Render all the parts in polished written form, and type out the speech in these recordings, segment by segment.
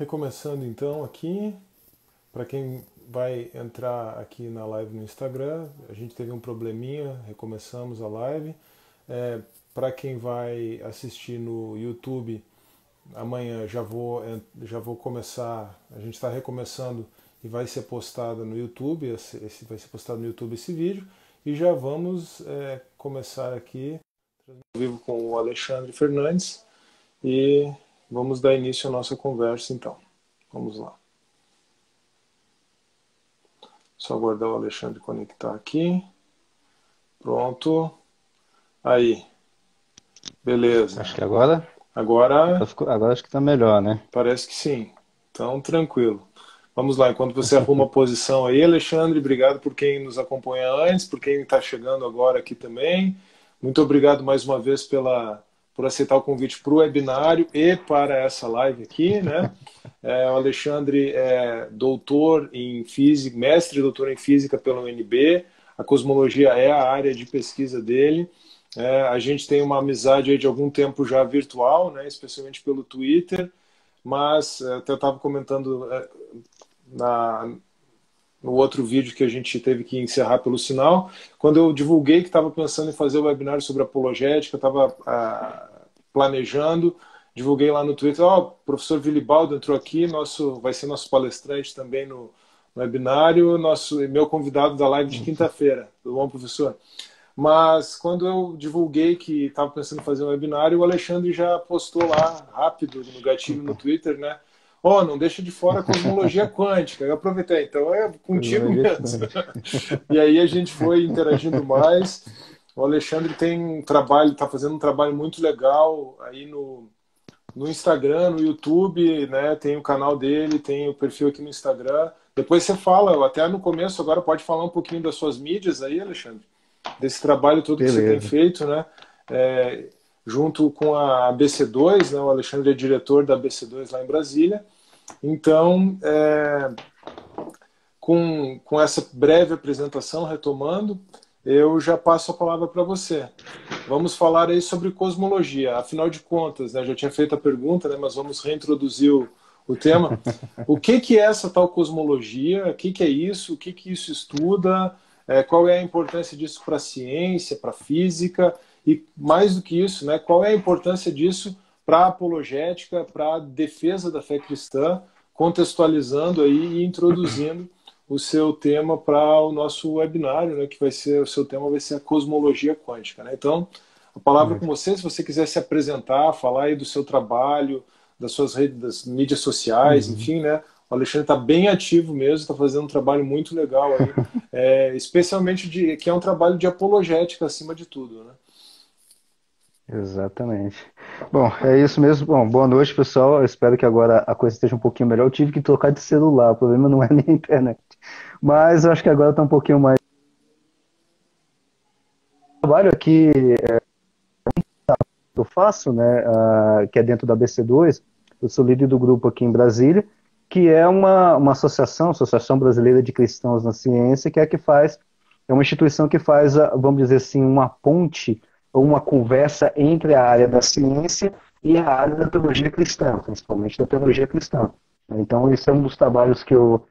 Recomeçando então aqui, para quem vai entrar aqui na live no Instagram, a gente teve um probleminha, recomeçamos a live. Para quem vai assistir no YouTube, amanhã já vou começar, a gente está recomeçando e vai ser postado no YouTube, vai ser postado no YouTube esse vídeo, e já vamos começar aqui ao vivo com o Alexandre Fernandes e vamos dar início à nossa conversa então. Vamos lá. Só aguardar o Alexandre conectar aqui. Pronto. Aí. Beleza. Acho que agora Agora acho que tá melhor, né? parece que sim. Então, tranquilo. Vamos lá, enquanto você arruma a posição aí, Alexandre, obrigado por quem nos acompanha antes, por quem está chegando agora aqui também. Muito obrigado mais uma vez por aceitar o convite para o webinário e para essa live aqui, né? O Alexandre é doutor em física, mestre e doutor em física pela UNB. A cosmologia é a área de pesquisa dele. A gente tem uma amizade aí de algum tempo já virtual, né? Especialmente pelo Twitter. Mas até estava comentando no outro vídeo que a gente teve que encerrar pelo sinal, quando eu divulguei que estava pensando em fazer o webinário sobre apologética, estava planejando, divulguei lá no Twitter, o professor Vilibaldo entrou aqui, vai ser nosso palestrante também no webinário, meu convidado da live de quinta-feira. Tudo bom, professor? Mas quando eu divulguei que estava pensando em fazer um webinário, o Alexandre já postou lá, rápido, no gatilho no Twitter, né? Não deixa de fora a cosmologia quântica. Eu aproveitei, então é contigo mesmo. E aí a gente foi interagindo mais. O Alexandre tem um trabalho, está fazendo um trabalho muito legal aí no Instagram, no YouTube, né? Tem o canal dele, tem o perfil aqui no Instagram. Depois você fala, até no começo, agora pode falar um pouquinho das suas mídias aí, Alexandre? Desse trabalho todo que você tem Beleza. feito, né? Junto com a ABC2, né? O Alexandre é diretor da ABC2 lá em Brasília. Então, com essa breve apresentação, retomando, eu já passo a palavra para você. Vamos falar aí sobre cosmologia. Afinal de contas, né? Já tinha feito a pergunta, né? Mas vamos reintroduzir o tema. O que é essa tal cosmologia? O que é isso? O que isso estuda? Qual é a importância disso para a ciência, para a física? E mais do que isso, né? Qual é a importância disso para a apologética, para a defesa da fé cristã, contextualizando aí e introduzindo o seu tema para o nosso webinário, né, que vai ser, o seu tema vai ser a cosmologia quântica, né? Então, a palavra é com você, se você quiser se apresentar, falar aí do seu trabalho, das suas redes, das mídias sociais, Uhum. enfim, né? O Alexandre está bem ativo mesmo, está fazendo um trabalho muito legal aí, especialmente que é um trabalho de apologética acima de tudo, né? Exatamente. Bom, é isso mesmo. Bom, boa noite, pessoal. Eu espero que agora a coisa esteja um pouquinho melhor. Eu tive que trocar de celular, o problema não é nem a internet. Mas eu acho que agora está um pouquinho mais. O trabalho aqui que eu faço, né, que é dentro da BC2, eu sou líder do grupo aqui em Brasília, que é uma Associação Brasileira de Cristãos na Ciência, que é a que faz, é uma instituição que faz, vamos dizer assim, uma ponte ou uma conversa entre a área da ciência e a área da teologia cristã, principalmente da teologia cristã. Então, esse é um dos trabalhos que eu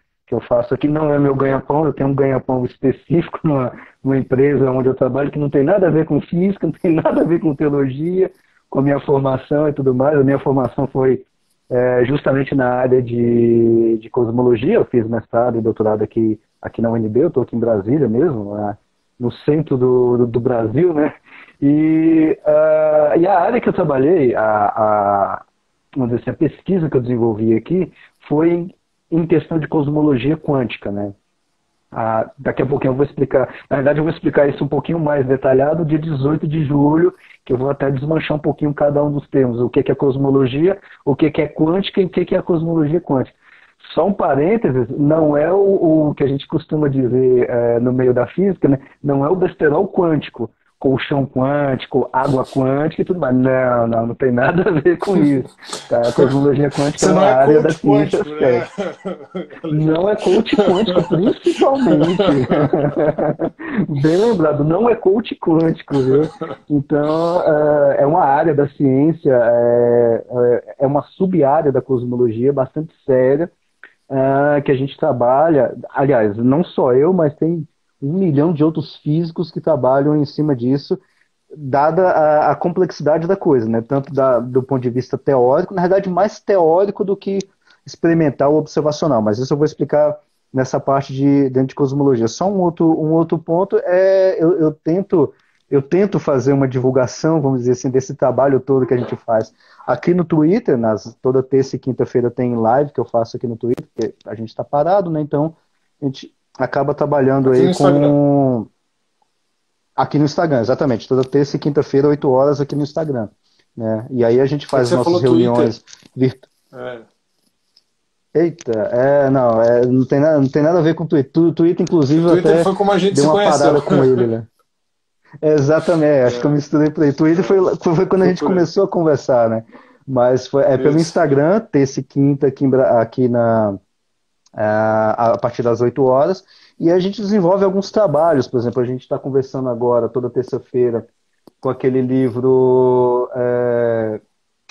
faço aqui. Não é meu ganha-pão, eu tenho um ganha-pão específico numa empresa onde eu trabalho que não tem nada a ver com física, não tem nada a ver com teologia, com a minha formação e tudo mais. A minha formação foi justamente na área de cosmologia. Eu fiz mestrado e doutorado aqui na UNB, eu estou aqui em Brasília mesmo, no centro do Brasil, né? E a área que eu trabalhei, vamos dizer assim, a pesquisa que eu desenvolvi aqui foi em questão de cosmologia quântica, né? Daqui a pouquinho eu vou explicar, na verdade eu vou explicar isso um pouquinho mais detalhado dia 18 de julho, que eu vou até desmanchar um pouquinho cada um dos termos, o que é cosmologia, o que é quântica e o que é a cosmologia quântica. Só um parênteses, não é o que a gente costuma dizer no meio da física, né? Não é o besterol quântico. colchão quântico, água quântica e tudo mais. Não tem nada a ver com isso. Tá? A cosmologia quântica é uma área da ciência séria. Não é coach quântico, principalmente. Bem lembrado, não é coach quântico, viu? Então, é uma área da ciência, é uma sub-área da cosmologia bastante séria, que a gente trabalha. Aliás, não só eu, mas tem 1 milhão de outros físicos que trabalham em cima disso, dada a complexidade da coisa, né? Tanto do ponto de vista teórico, na verdade mais teórico do que experimental ou observacional, mas isso eu vou explicar nessa parte dentro de cosmologia. Só um outro ponto eu tento fazer uma divulgação, vamos dizer assim, desse trabalho todo que a gente faz aqui no Twitter. Toda terça e quinta-feira tem live que eu faço aqui no Twitter, porque a gente está parado, né? Então a gente acaba trabalhando aqui aí com... Aqui no Instagram, exatamente. Toda terça e quinta-feira, 8 horas aqui no Instagram. Né? E aí a gente faz nossas reuniões virtuais. Eita, não tem nada a ver com o Twitter. O Twitter, inclusive, o Twitter até foi como a gente deu uma parada com ele, né? Exatamente, acho que eu misturei por aí. Twitter foi quando a gente começou a conversar, né? Mas pelo Instagram, terça e quinta aqui a partir das 8 horas, e a gente desenvolve alguns trabalhos. Por exemplo, a gente está conversando agora, toda terça-feira, com aquele livro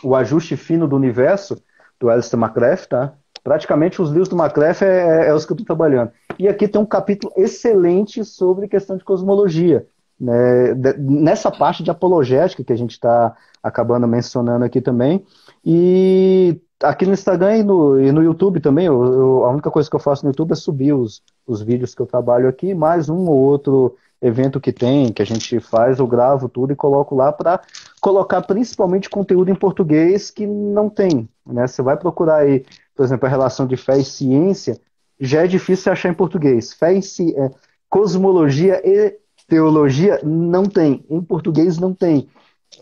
O Ajuste Fino do Universo, do Alistair McGrath, tá? Praticamente os livros do McGrath é os que eu estou trabalhando. E aqui tem um capítulo excelente sobre questão de cosmologia, né? Nessa parte de apologética que a gente está acabando mencionando aqui também. E aqui no Instagram e no YouTube também, a única coisa que eu faço no YouTube é subir os vídeos que eu trabalho aqui, mais um ou outro evento que a gente faz, eu gravo tudo e coloco lá para colocar principalmente conteúdo em português que não tem, né? Você vai procurar aí, por exemplo, a relação de fé e ciência, já é difícil achar em português. Cosmologia e teologia não tem, em português não tem.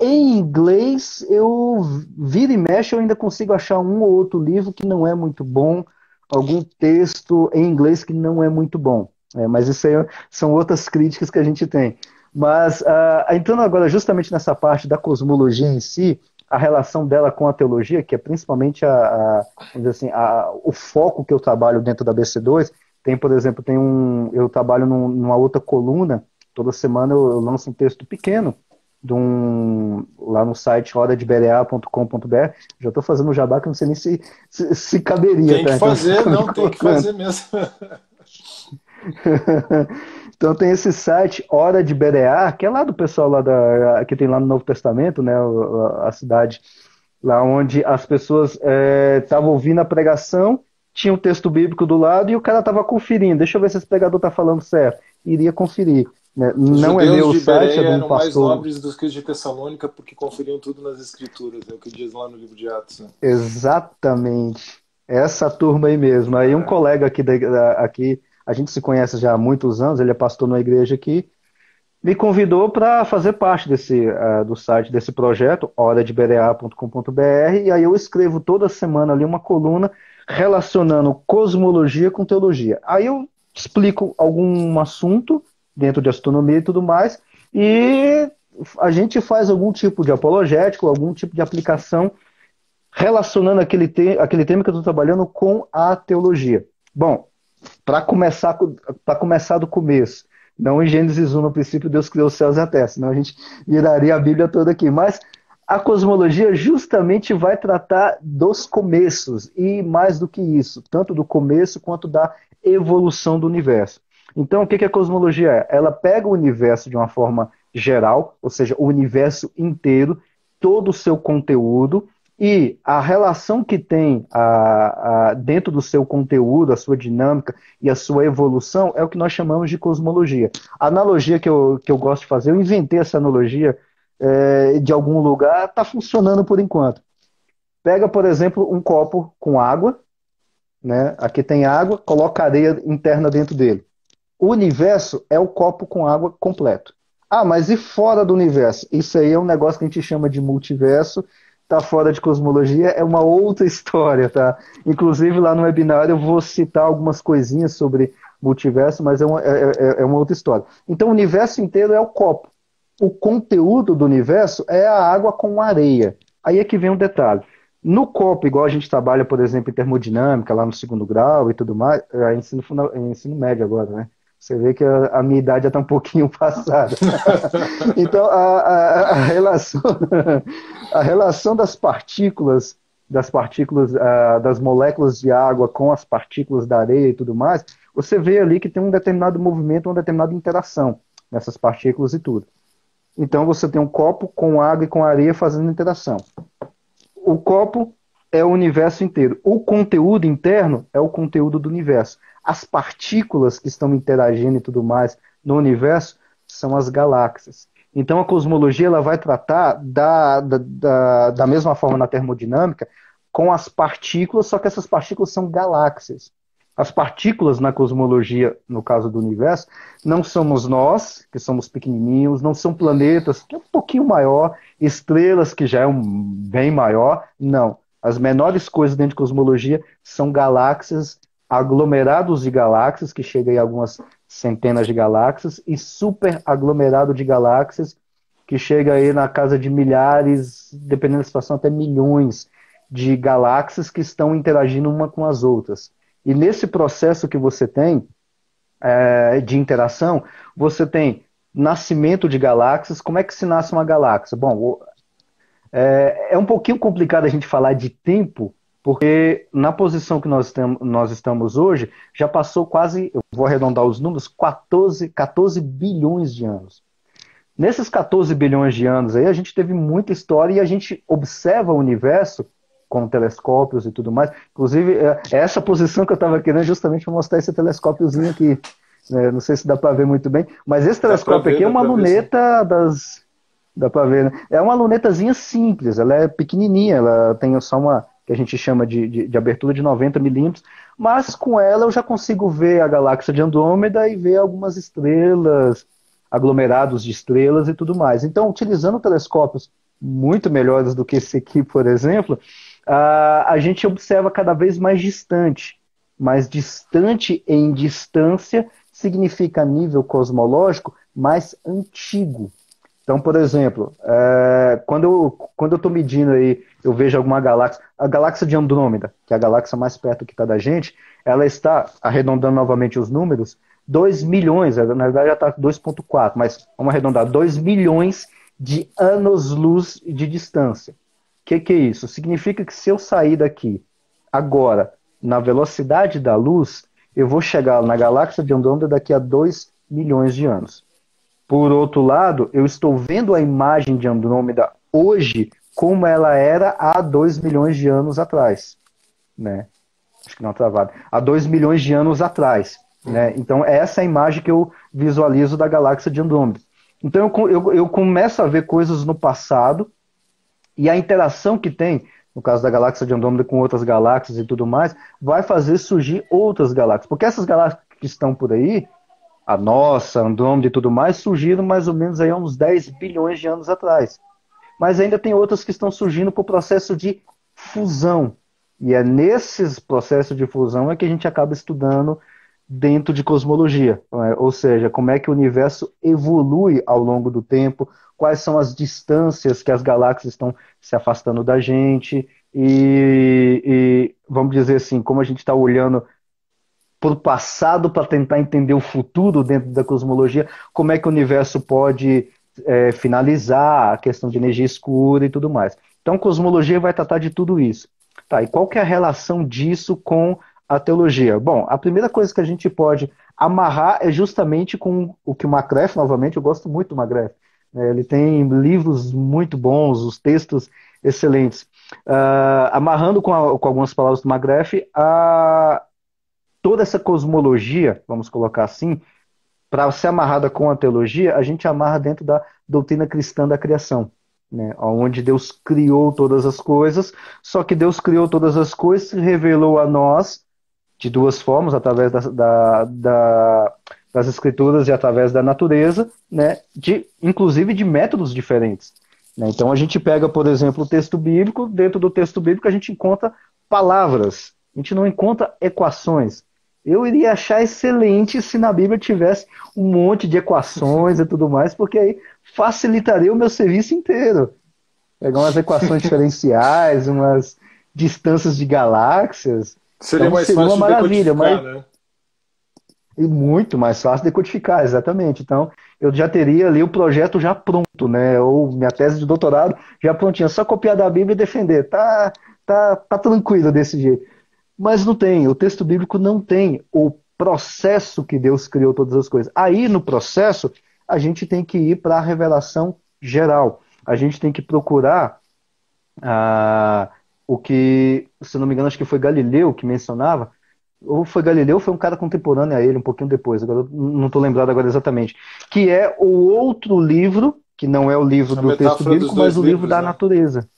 Em inglês, eu vira e mexe, eu ainda consigo achar um ou outro livro que não é muito bom, algum texto em inglês que não é muito bom. Mas isso aí são outras críticas que a gente tem. Mas, entrando agora justamente nessa parte da cosmologia em si, a relação dela com a teologia, que é principalmente vamos dizer assim, o foco que eu trabalho dentro da BC2, por exemplo, eu trabalho numa outra coluna, toda semana eu lanço um texto pequeno, lá no site horadeberear.com.br. Já estou fazendo o jabá que eu não sei nem se caberia. Tem que fazer, tem que fazer mesmo. Então tem esse site Hora de Berear, que é lá do pessoal que tem lá no Novo Testamento, né, a cidade lá onde as pessoas estavam ouvindo a pregação, tinha o texto bíblico do lado e o cara estava conferindo. Deixa eu ver se esse pregador está falando certo. Iria conferir. Né? Não é meu site, é de um eram pastor. mais nobres dos que os de Tessalônica porque conferiam tudo nas escrituras, é o que diz lá no livro de Atos. Né? Exatamente. Essa turma aí mesmo. Aí um colega aqui, a gente se conhece já há muitos anos, ele é pastor na igreja aqui, me convidou para fazer parte do site, desse projeto, horadeberear.com.br, e aí eu escrevo toda semana ali uma coluna relacionando cosmologia com teologia. Aí eu explico algum assunto dentro de astronomia e tudo mais, e a gente faz algum tipo de apologético, algum tipo de aplicação relacionando aquele tema que eu estou trabalhando com a teologia. Bom, para começar do começo, não em Gênesis 1, no princípio Deus criou os céus e a terra, senão a gente viraria a Bíblia toda aqui, mas a cosmologia justamente vai tratar dos começos, e mais do que isso, tanto do começo quanto da evolução do universo. Então, o que a cosmologia é? Ela pega o universo de uma forma geral, ou seja, o universo inteiro, todo o seu conteúdo, e a relação que tem dentro do seu conteúdo, a sua dinâmica e a sua evolução é o que nós chamamos de cosmologia. A analogia que eu gosto de fazer, eu inventei essa analogia de algum lugar, está funcionando por enquanto. Pega, por exemplo, um copo com água, né? Aqui tem água, coloca areia interna dentro dele. O universo é o copo com água completo. Ah, mas e fora do universo? Isso aí é um negócio que a gente chama de multiverso, tá fora de cosmologia, é uma outra história, tá? Inclusive lá no webinar eu vou citar algumas coisinhas sobre multiverso, mas é uma outra história. Então o universo inteiro é o copo. o conteúdo do universo é a água com areia. Aí é que vem um detalhe. No copo, igual a gente trabalha, por exemplo, em termodinâmica, lá no segundo grau e tudo mais, ensino médio agora, né? Você vê que a minha idade já está um pouquinho passada. Então, a relação, a relação das moléculas de água com as partículas da areia e tudo mais, você vê ali que tem um determinado movimento, uma determinada interação nessas partículas e tudo. Então, você tem um copo com água e com areia fazendo interação. O copo é o universo inteiro. O conteúdo interno é o conteúdo do universo. As partículas que estão interagindo e tudo mais no universo são as galáxias. Então a cosmologia ela vai tratar da mesma forma na termodinâmica com as partículas, só que essas partículas são galáxias. As partículas na cosmologia, no caso do universo, não somos nós, que somos pequenininhos, não são planetas, que é um pouquinho maior, estrelas, que já é bem maior, não. As menores coisas dentro de cosmologia são galáxias, aglomerados de galáxias, que chega em algumas centenas de galáxias, e super aglomerado de galáxias, que chega aí na casa de milhares, dependendo da situação, até milhões de galáxias que estão interagindo uma com as outras. E nesse processo que você tem de interação, você tem nascimento de galáxias. Como é que se nasce uma galáxia? Bom, é um pouquinho complicado a gente falar de tempo, porque na posição que nós estamos hoje, já passou quase, eu vou arredondar os números, 14 bilhões de anos. Nesses 14 bilhões de anos aí, a gente teve muita história e a gente observa o universo com telescópios e tudo mais. Inclusive, essa posição que eu estava querendo justamente para mostrar esse telescópiozinho aqui. Não sei se dá para ver muito bem, mas esse telescópio aqui é uma luneta das... Dá para ver, né? É uma lunetazinha simples, ela é pequenininha, ela tem só uma, que a gente chama de abertura de 90 milímetros, mas com ela eu já consigo ver a galáxia de Andrômeda e ver algumas estrelas, aglomerados de estrelas e tudo mais. Então, utilizando telescópios muito melhores do que esse aqui, por exemplo, a gente observa cada vez mais distante. Mais distante em distância significa, a nível cosmológico, mais antigo. Então, por exemplo, quando eu estou medindo aí, eu vejo alguma galáxia, a galáxia de Andrômeda, que é a galáxia mais perto que está da gente, ela está, arredondando novamente os números, 2 milhões, na verdade já está 2,4, mas vamos arredondar, 2 milhões de anos-luz de distância. O que é isso? Significa que se eu sair daqui agora, na velocidade da luz, eu vou chegar na galáxia de Andrômeda daqui a 2 milhões de anos. Por outro lado, eu estou vendo a imagem de Andrômeda hoje como ela era há 2 milhões de anos atrás. Né? Acho que não travado. Há 2 milhões de anos atrás. Né? Então, essa é a imagem que eu visualizo da galáxia de Andrômeda. Então, eu começo a ver coisas no passado e a interação que tem, no caso da galáxia de Andrômeda com outras galáxias e tudo mais, vai fazer surgir outras galáxias. Porque essas galáxias que estão por aí, a nossa, Andrômeda e tudo mais, surgiram mais ou menos aí há uns 10 bilhões de anos atrás. Mas ainda tem outras que estão surgindo por processo de fusão. E é nesses processos de fusão é que a gente acaba estudando dentro de cosmologia. Ou seja, como é que o universo evolui ao longo do tempo, quais são as distâncias que as galáxias estão se afastando da gente, e vamos dizer assim, como a gente está olhando para o passado para tentar entender o futuro dentro da cosmologia, como é que o universo pode finalizar a questão de energia escura e tudo mais. Então, cosmologia vai tratar de tudo isso. Tá, e qual que é a relação disso com a teologia? Bom, a primeira coisa que a gente pode amarrar é justamente com o que o McGrath, novamente, eu gosto muito do McGrath, ele tem livros muito bons, os textos excelentes. Amarrando com algumas palavras do McGrath, toda essa cosmologia, vamos colocar assim, para ser amarrada com a teologia, a gente amarra dentro da doutrina cristã da criação, né? Onde Deus criou todas as coisas, só que Deus criou todas as coisas e revelou a nós de duas formas, através das escrituras e através da natureza, né? Inclusive de métodos diferentes. Né? Então a gente pega, por exemplo, o texto bíblico, dentro do texto bíblico a gente encontra palavras, a gente não encontra equações. Eu iria achar excelente se na Bíblia tivesse um monte de equações e tudo mais, porque aí facilitaria o meu serviço inteiro. Pegar umas equações diferenciais, umas distâncias de galáxias. Seria Então mais seria uma fácil de maravilha, mas decodificar, né? e muito mais fácil de codificar, exatamente. Então, eu já teria ali o projeto já pronto, né? Ou minha tese de doutorado já prontinha, só copiar da Bíblia e defender. Tá tranquilo desse jeito. Mas não tem, o texto bíblico não tem o processo que Deus criou todas as coisas. Aí, no processo, a gente tem que ir para a revelação geral. A gente tem que procurar ah, o que, se não me engano, acho que foi Galileu que mencionava, ou foi Galileu, ou foi um cara contemporâneo a ele, um pouquinho depois, agora eu não estou lembrado agora exatamente, que é o outro livro, que não é o livro A do texto metáfora dos bíblico, mas dois o livro livros, da né? natureza.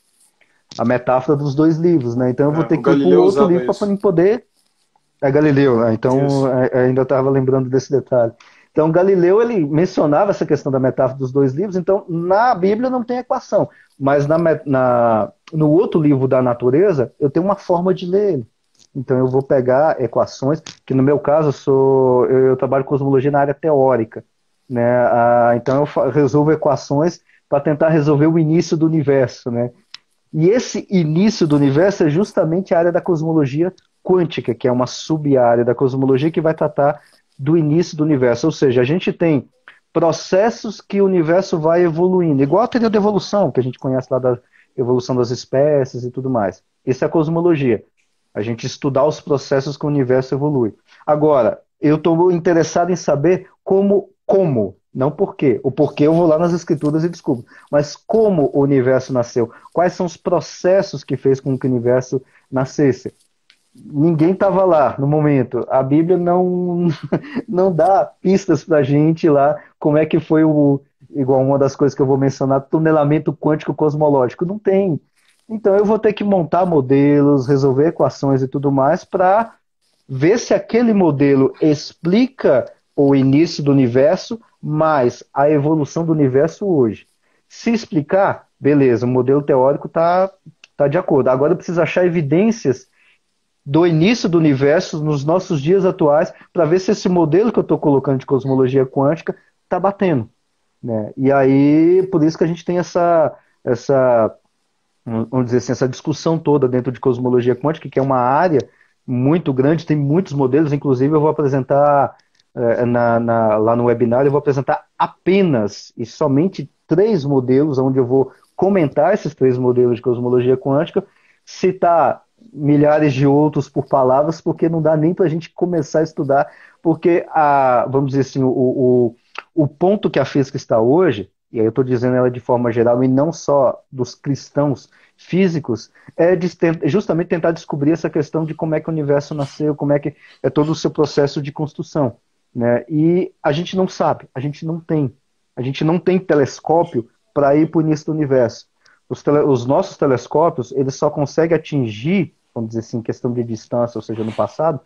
A metáfora dos dois livros, né? Então eu vou ter O que ir para o Galileu outro usava livro para isso. poder. É Galileu, né? Então Isso. ainda estava lembrando desse detalhe. Então Galileu ele mencionava essa questão da metáfora dos dois livros. Então na Bíblia não tem equação, mas no outro livro da natureza eu tenho uma forma de ler ele. Então eu vou pegar equações, que no meu caso eu trabalho com cosmologia na área teórica, né? Então eu resolvo equações para tentar resolver o início do universo, né? E esse início do universo é justamente a área da cosmologia quântica, que é uma sub-área da cosmologia que vai tratar do início do universo. Ou seja, a gente tem processos que o universo vai evoluindo, igual a teoria da evolução, que a gente conhece lá da evolução das espécies e tudo mais. Isso é a cosmologia. A gente estudar os processos que o universo evolui. Agora, eu estou interessado em saber como, não por quê. O porquê eu vou lá nas escrituras e descubro. Mas como o universo nasceu? Quais são os processos que fez com que o universo nascesse? Ninguém estava lá no momento. A Bíblia não, não dá pistas para a gente lá como é que foi igual uma das coisas que eu vou mencionar, tunelamento quântico cosmológico. Não tem. Então eu vou ter que montar modelos, resolver equações e tudo mais para ver se aquele modelo explica o início do universo, mais a evolução do universo hoje. Se explicar, beleza, o modelo teórico tá de acordo. Agora eu preciso achar evidências do início do universo nos nossos dias atuais para ver se esse modelo que eu estou colocando de cosmologia quântica está batendo, né? E aí, por isso que a gente tem essa vamos dizer assim, essa discussão toda dentro de cosmologia quântica, que é uma área muito grande, tem muitos modelos, inclusive eu vou apresentar lá no webinar, eu vou apresentar apenas e somente 3 modelos, onde eu vou comentar esses 3 modelos de cosmologia quântica, citar milhares de outros por palavras, porque não dá nem para a gente começar a estudar, porque vamos dizer assim, o ponto que a física está hoje, e aí eu estou dizendo ela de forma geral, e não só dos cristãos físicos, é justamente tentar descobrir essa questão de como é que o universo nasceu, como é que é todo o seu processo de construção, né? E a gente não sabe, a gente não tem telescópio para ir para o início do universo. Os nossos telescópios, eles só conseguem atingir, vamos dizer assim, questão de distância, ou seja, no passado,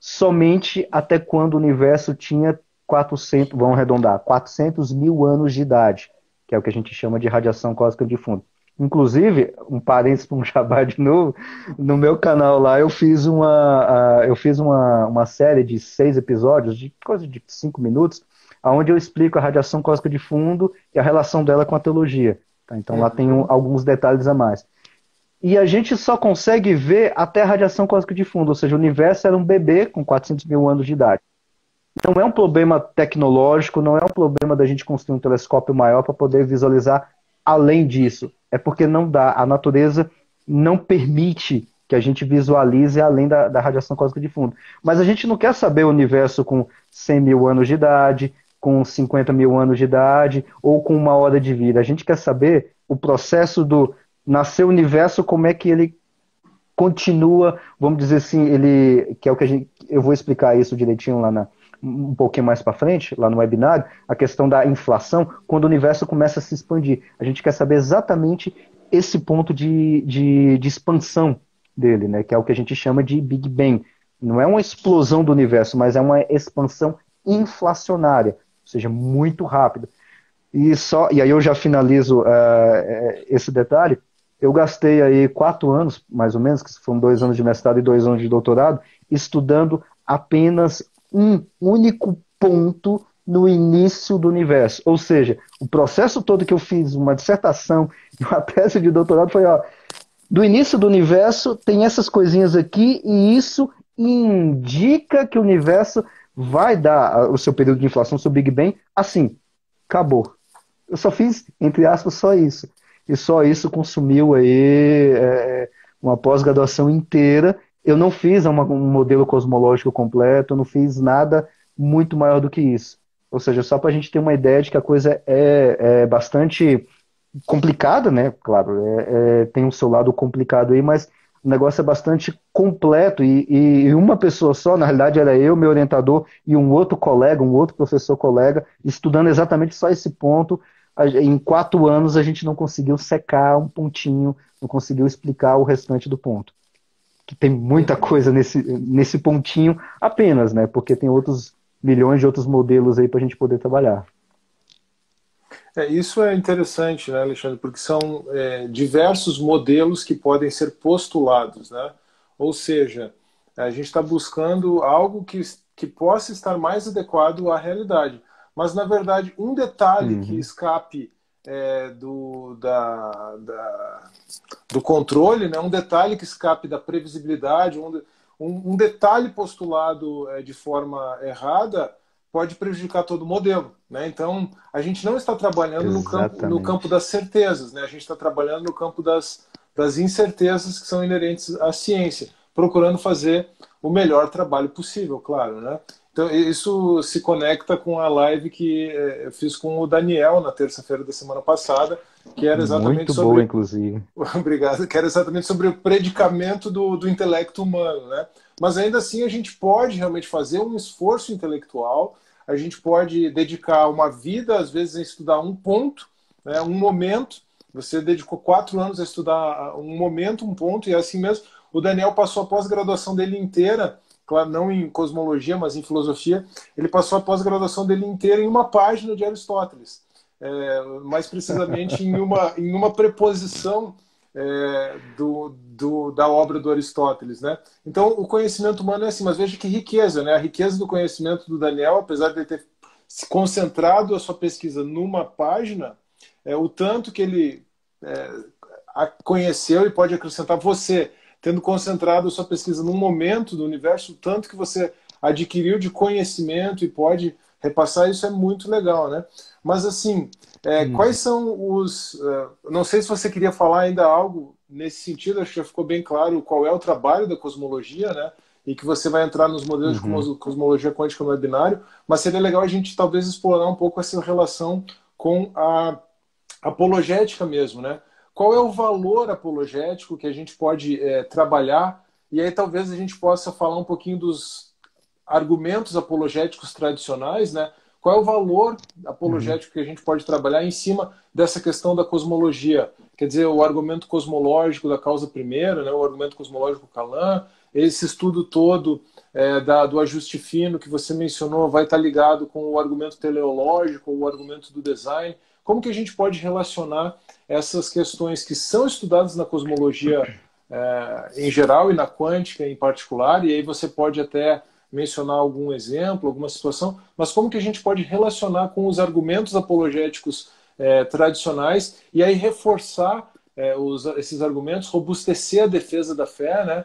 somente até quando o universo tinha 400, vamos arredondar, 400 mil anos de idade, que é o que a gente chama de radiação cósmica de fundo. Inclusive, um parênteses para um jabá de novo, no meu canal lá eu fiz uma série de 6 episódios, de coisa de 5 minutos, onde eu explico a radiação cósmica de fundo e a relação dela com a teologia. Tá? Então lá tem alguns detalhes a mais. E a gente só consegue ver até a radiação cósmica de fundo, ou seja, o universo era um bebê com 400 mil anos de idade. Não é um problema tecnológico, não é um problema da gente construir um telescópio maior para poder visualizar além disso. É porque não dá, a natureza não permite que a gente visualize além da radiação cósmica de fundo. Mas a gente não quer saber o universo com 100 mil anos de idade, com 50 mil anos de idade, ou com 1 hora de vida. A gente quer saber o processo do nascer o universo, como é que ele continua, vamos dizer assim, que é o que eu vou explicar isso direitinho lá um pouquinho mais para frente, lá no webinar, a questão da inflação, quando o universo começa a se expandir. A gente quer saber exatamente esse ponto de expansão dele, né, que é o que a gente chama de Big Bang. Não é uma explosão do universo, mas é uma expansão inflacionária, ou seja, muito rápida. E aí eu já finalizo esse detalhe. Eu gastei aí 4 anos, mais ou menos, que foram 2 anos de mestrado e 2 anos de doutorado, estudando apenas um único ponto no início do universo. Ou seja, o processo todo que eu fiz, uma dissertação, uma tese de doutorado, foi, ó, do início do universo tem essas coisinhas aqui e isso indica que o universo vai dar o seu período de inflação, o seu Big Bang, assim, acabou. Eu só fiz, entre aspas, só isso. E só isso consumiu aí uma pós-graduação inteira. Eu não fiz um modelo cosmológico completo, eu não fiz nada muito maior do que isso. Ou seja, só para a gente ter uma ideia de que a coisa é bastante complicada, né? Claro, tem o seu lado complicado aí, mas o negócio é bastante completo e uma pessoa só, na realidade era eu, meu orientador e um outro colega, um outro professor colega, estudando exatamente só esse ponto. Em 4 anos a gente não conseguiu secar um pontinho, não conseguiu explicar o restante do ponto. Que tem muita coisa nesse pontinho apenas, né? Porque tem outros milhões de outros modelos aí para a gente poder trabalhar. Isso é interessante, né, Alexandre, porque são diversos modelos que podem ser postulados, né? Ou seja, a gente está buscando algo que possa estar mais adequado à realidade. Mas, na verdade, um detalhe que escape do controle, né? Um detalhe que escape da previsibilidade, um detalhe postulado de forma errada pode prejudicar todo o modelo, né? Então, a gente não está trabalhando no campo das certezas, né? A gente está trabalhando no campo das incertezas que são inerentes à ciência, procurando fazer o melhor trabalho possível, claro, né? Então, isso se conecta com a live que eu fiz com o Daniel na terça-feira da semana passada, que era exatamente muito boa, inclusive. Obrigado, que era exatamente sobre o predicamento do intelecto humano, né? Mas ainda assim a gente pode realmente fazer um esforço intelectual, a gente pode dedicar uma vida, às vezes, a estudar um ponto, né, um momento. Você dedicou 4 anos a estudar um momento, um ponto, e é assim mesmo. O Daniel passou a pós-graduação dele inteira, claro, não em cosmologia, mas em filosofia, ele passou a pós-graduação dele inteira em uma página de Aristóteles. Mais precisamente em uma preposição da obra do Aristóteles, né? Então, o conhecimento humano é assim, mas veja que riqueza, né? A riqueza do conhecimento do Daniel, apesar de ele ter se concentrado a sua pesquisa numa página, o tanto que ele conheceu e pode acrescentar você, tendo concentrado a sua pesquisa num momento do universo, o tanto que você adquiriu de conhecimento e pode repassar, isso é muito legal, né? Mas, assim, quais são os... não sei se você queria falar ainda algo nesse sentido, acho que já ficou bem claro qual é o trabalho da cosmologia, né? E que você vai entrar nos modelos de cosmologia quântica no webinário, mas seria legal a gente talvez explorar um pouco essa relação com a apologética mesmo, né? Qual é o valor apologético que a gente pode trabalhar? E aí talvez a gente possa falar um pouquinho dos argumentos apologéticos tradicionais, né? Qual é o valor apologético que a gente pode trabalhar em cima dessa questão da cosmologia? Quer dizer, o argumento cosmológico da causa primeira, né? O argumento cosmológico Kalam, esse estudo todo do ajuste fino que você mencionou vai estar ligado com o argumento teleológico, o argumento do design. Como que a gente pode relacionar essas questões que são estudadas na cosmologia em geral e na quântica em particular, e aí você pode até mencionar algum exemplo, alguma situação, mas como que a gente pode relacionar com os argumentos apologéticos tradicionais e aí reforçar esses argumentos, robustecer a defesa da fé, né?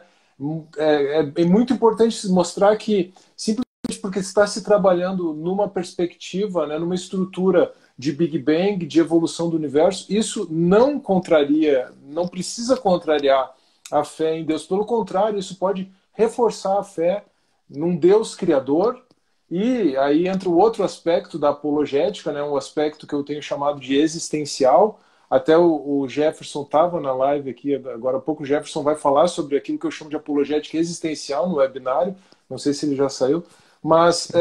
É muito importante mostrar que simplesmente porque está se trabalhando numa perspectiva, né, numa estrutura de Big Bang, de evolução do universo, isso não contraria, não precisa contrariar a fé em Deus. Pelo contrário, isso pode reforçar a fé num Deus criador. E aí entra o outro aspecto da apologética, né, um aspecto que eu tenho chamado de existencial. Até o Jefferson estava na live aqui, agora há pouco o Jefferson vai falar sobre aquilo que eu chamo de apologética existencial no webinário, não sei se ele já saiu, mas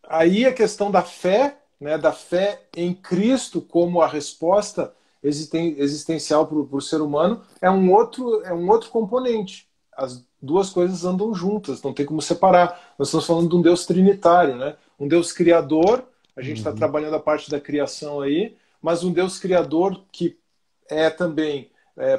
aí a questão da fé, né, da fé em Cristo como a resposta existencial para o ser humano, é um outro componente. As duas coisas andam juntas, não tem como separar. Nós estamos falando de um Deus trinitário, né? Um Deus criador, a gente está trabalhando a parte da criação aí, mas um Deus criador que é também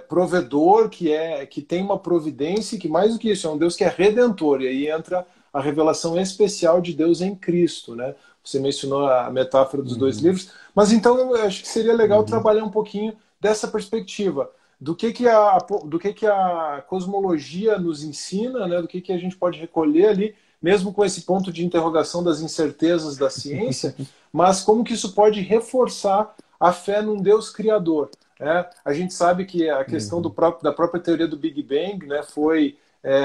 provedor, que tem uma providência, e que mais do que isso, é um Deus que é redentor. E aí entra a revelação especial de Deus em Cristo, né? Você mencionou a metáfora dos dois Uhum. livros, mas então eu acho que seria legal Uhum. trabalhar um pouquinho dessa perspectiva. Do que a cosmologia nos ensina, né? Do que a gente pode recolher ali, mesmo com esse ponto de interrogação das incertezas da ciência, mas como que isso pode reforçar a fé num Deus criador. A gente sabe que a questão Uhum. da própria teoria do Big Bang, né, foi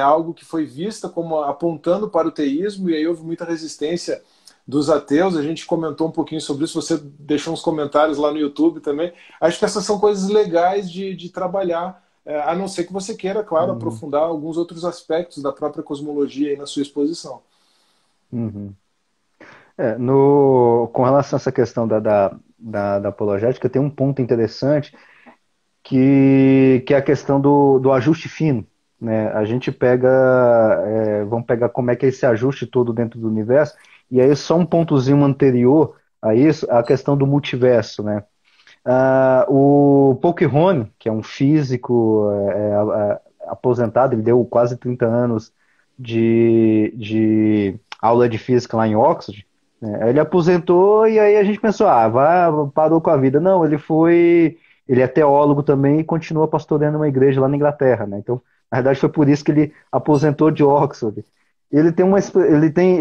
algo que foi vista como apontando para o teísmo, e aí houve muita resistência dos ateus. A gente comentou um pouquinho sobre isso, você deixou uns comentários lá no YouTube também. Acho que essas são coisas legais de trabalhar, a não ser que você queira, claro, Uhum. aprofundar alguns outros aspectos da própria cosmologia aí na sua exposição. Uhum. Com relação a essa questão da apologética, tem um ponto interessante que é a questão do ajuste fino, né? A gente pega, vamos pegar como é que é esse ajuste todo dentro do universo, e aí só um pontozinho anterior a isso, a questão do multiverso, né? O Pokhonn, que é um físico aposentado, ele deu quase 30 anos de aula de física lá em Oxford, né? Ele aposentou e aí a gente pensou, parou com a vida. Não, ele é teólogo também e continua pastoreando uma igreja lá na Inglaterra, né? Então, na verdade, foi por isso que ele aposentou de Oxford. Ele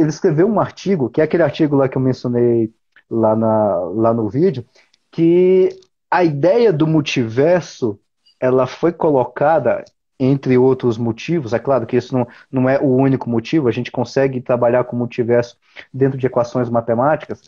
escreveu um artigo, que é aquele artigo lá que eu mencionei lá no vídeo, que a ideia do multiverso ela foi colocada entre outros motivos. É claro que isso não é o único motivo, a gente consegue trabalhar com multiverso dentro de equações matemáticas.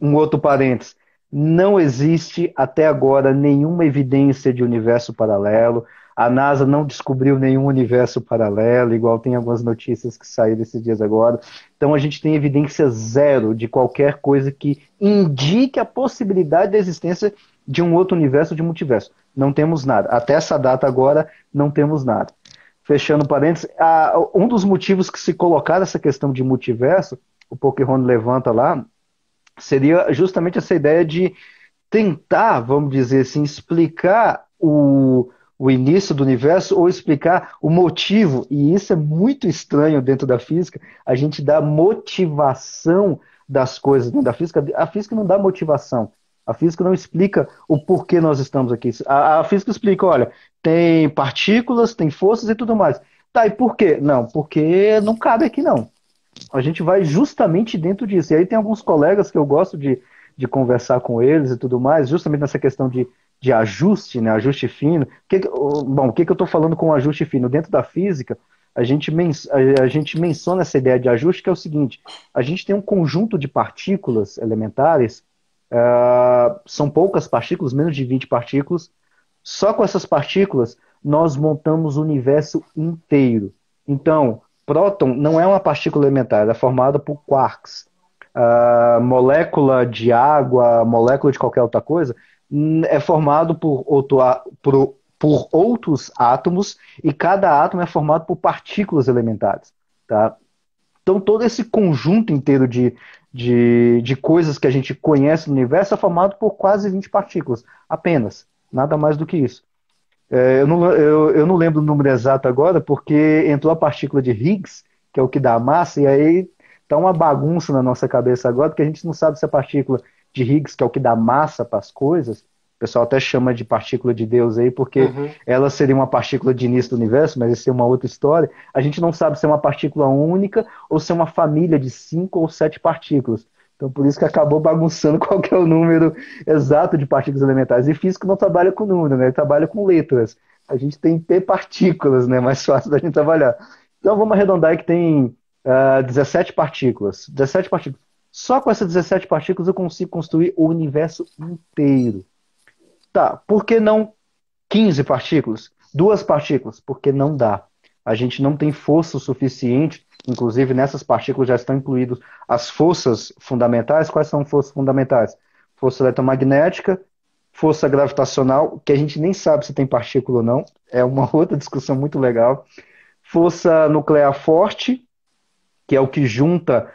Um outro parênteses, não existe até agora nenhuma evidência de universo paralelo. A NASA não descobriu nenhum universo paralelo, igual tem algumas notícias que saíram esses dias agora. Então a gente tem evidência zero de qualquer coisa que indique a possibilidade da existência de um outro universo, de um multiverso. Não temos nada. Até essa data agora, não temos nada. Fechando parênteses, um dos motivos que se colocar essa questão de multiverso, o Pokémon levanta lá, seria justamente essa ideia de tentar, vamos dizer assim, explicar o início do universo ou explicar o motivo, e isso é muito estranho dentro da física, a gente dá motivação das coisas dentro da física. A física não dá motivação, a física não explica o porquê nós estamos aqui. A física explica, olha, tem partículas, tem forças e tudo mais. Tá, e por quê? Não, porque não cabe aqui não. A gente vai justamente dentro disso. E aí tem alguns colegas que eu gosto de conversar com eles e tudo mais, justamente nessa questão de ajuste, né, ajuste fino. O que eu estou falando com ajuste fino? Dentro da física, a gente menciona essa ideia de ajuste, que é o seguinte: a gente tem um conjunto de partículas elementares, são poucas partículas, menos de 20 partículas. Só com essas partículas nós montamos o universo inteiro. Então, próton não é uma partícula elementar, ela é formada por quarks. A molécula de água, molécula de qualquer outra coisa, é formado por outros átomos, e cada átomo é formado por partículas elementares. Tá? Então, todo esse conjunto inteiro de coisas que a gente conhece no universo é formado por quase 20 partículas, apenas. Nada mais do que isso. Eu não lembro o número exato agora, porque entrou a partícula de Higgs, que é o que dá a massa, e aí tá uma bagunça na nossa cabeça agora, porque a gente não sabe se a partícula de Higgs, que é o que dá massa para as coisas, o pessoal até chama de partícula de Deus aí, porque Uhum. ela seria uma partícula de início do universo, mas isso é uma outra história. A gente não sabe se é uma partícula única ou se é uma família de 5 ou 7 partículas. Então, por isso que acabou bagunçando qual que é o número exato de partículas elementares. E físico não trabalha com número, né? Ele trabalha com letras. A gente tem P partículas, né? Mais fácil da gente trabalhar. Então, vamos arredondar aí que tem 17 partículas. 17 partículas. Só com essas 17 partículas eu consigo construir o universo inteiro. Tá, por que não 15 partículas? 2 partículas? Porque não dá. A gente não tem força o suficiente, inclusive nessas partículas já estão incluídas as forças fundamentais. Quais são as forças fundamentais? Força eletromagnética, força gravitacional, que a gente nem sabe se tem partícula ou não, é uma outra discussão muito legal. Força nuclear forte, que é o que junta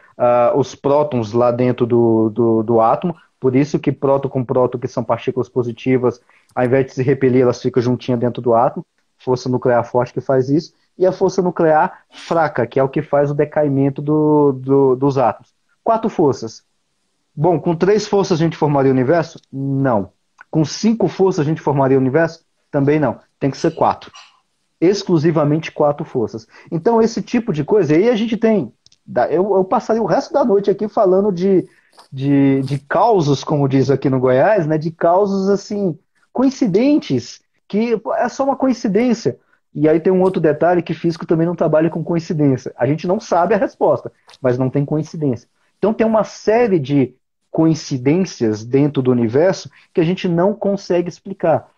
os prótons lá dentro do átomo, Por isso que próton com próton, que são partículas positivas, ao invés de se repelir, elas ficam juntinhas dentro do átomo. Força nuclear forte que faz isso. E a força nuclear fraca, que é o que faz o decaimento dos átomos. 4 forças. Bom, com 3 forças a gente formaria o universo? Não. Com 5 forças a gente formaria o universo? Também não. Tem que ser 4. Exclusivamente 4 forças. Então, esse tipo de coisa, aí a gente tem... Eu passaria o resto da noite aqui falando de causos, como diz aqui no Goiás, né? De causos, assim, coincidentes, que é só uma coincidência. E aí tem um outro detalhe que físico também não trabalha com coincidência. A gente não sabe a resposta, mas não tem coincidência. Então tem uma série de coincidências dentro do universo que a gente não consegue explicar.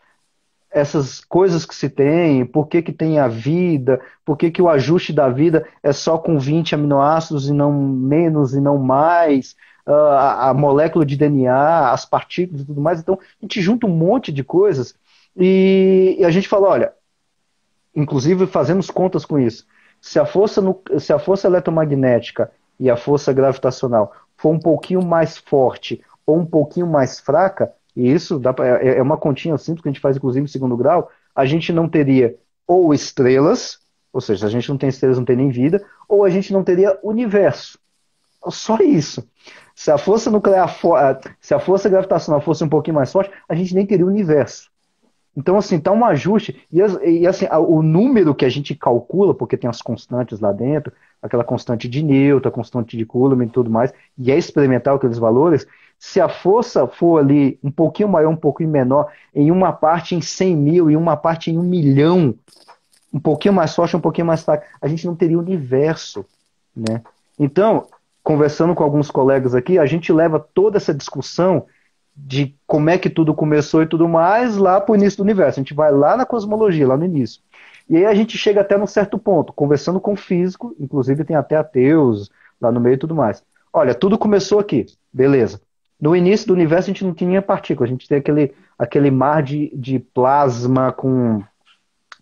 Essas coisas que se tem, por que tem a vida, por que o ajuste da vida é só com 20 aminoácidos e não menos e não mais, a molécula de DNA, as partículas e tudo mais. Então a gente junta um monte de coisas e a gente fala, olha, inclusive fazemos contas com isso. Se a força eletromagnética e a força gravitacional for um pouquinho mais forte ou um pouquinho mais fraca, e isso é uma continha simples que a gente faz, inclusive, em segundo grau, a gente não teria ou estrelas, ou seja, a gente não tem estrelas, não tem nem vida, ou a gente não teria universo. Só isso. Se a força nuclear, se a força gravitacional fosse um pouquinho mais forte, a gente nem teria universo. Então, assim, tá um ajuste, e assim, o número que a gente calcula, porque tem as constantes lá dentro, aquela constante de Newton, a constante de Coulomb e tudo mais, e é experimental aqueles valores, se a força for ali um pouquinho maior, um pouquinho menor, em uma parte em 100 mil, em uma parte em 1 milhão, um pouquinho mais forte, um pouquinho mais fraco, a gente não teria universo, né? Então, conversando com alguns colegas aqui, a gente leva toda essa discussão de como é que tudo começou e tudo mais lá para o início do universo. A gente vai lá na cosmologia, lá no início. E aí a gente chega até num certo ponto, conversando com físico, inclusive tem até ateus lá no meio e tudo mais. Olha, tudo começou aqui, beleza. No início do universo a gente não tinha partícula, a gente tem aquele mar de plasma com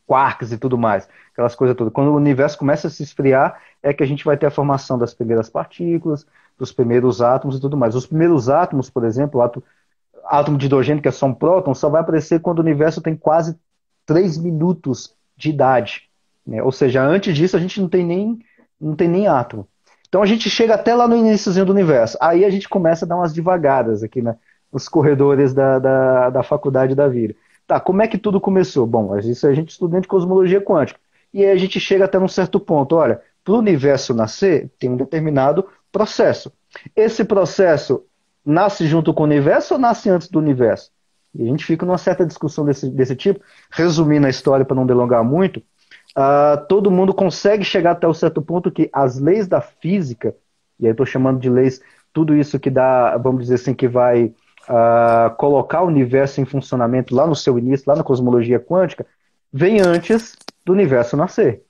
quarks e tudo mais, aquelas coisas todas. Quando o universo começa a se esfriar, é que a gente vai ter a formação das primeiras partículas, dos primeiros átomos e tudo mais. Os primeiros átomos, por exemplo, o átomo de hidrogênio, que é só um próton, só vai aparecer quando o universo tem quase 3 minutos de idade, né? Ou seja, antes disso a gente não tem nem átomo. Então a gente chega até lá no iníciozinho do universo. Aí a gente começa a dar umas devagadas aqui, né, nos corredores da faculdade da vida. Tá, como é que tudo começou? Bom, isso a gente estuda de cosmologia quântica. E aí a gente chega até um certo ponto. Olha, para o universo nascer, tem um determinado processo. Esse processo nasce junto com o universo ou nasce antes do universo? E a gente fica numa certa discussão desse tipo. Resumindo a história para não delongar muito, todo mundo consegue chegar até um certo ponto que as leis da física, e aí estou chamando de leis, tudo isso que dá, vamos dizer assim, que vai colocar o universo em funcionamento lá no seu início, lá na cosmologia quântica, vem antes do universo nascer.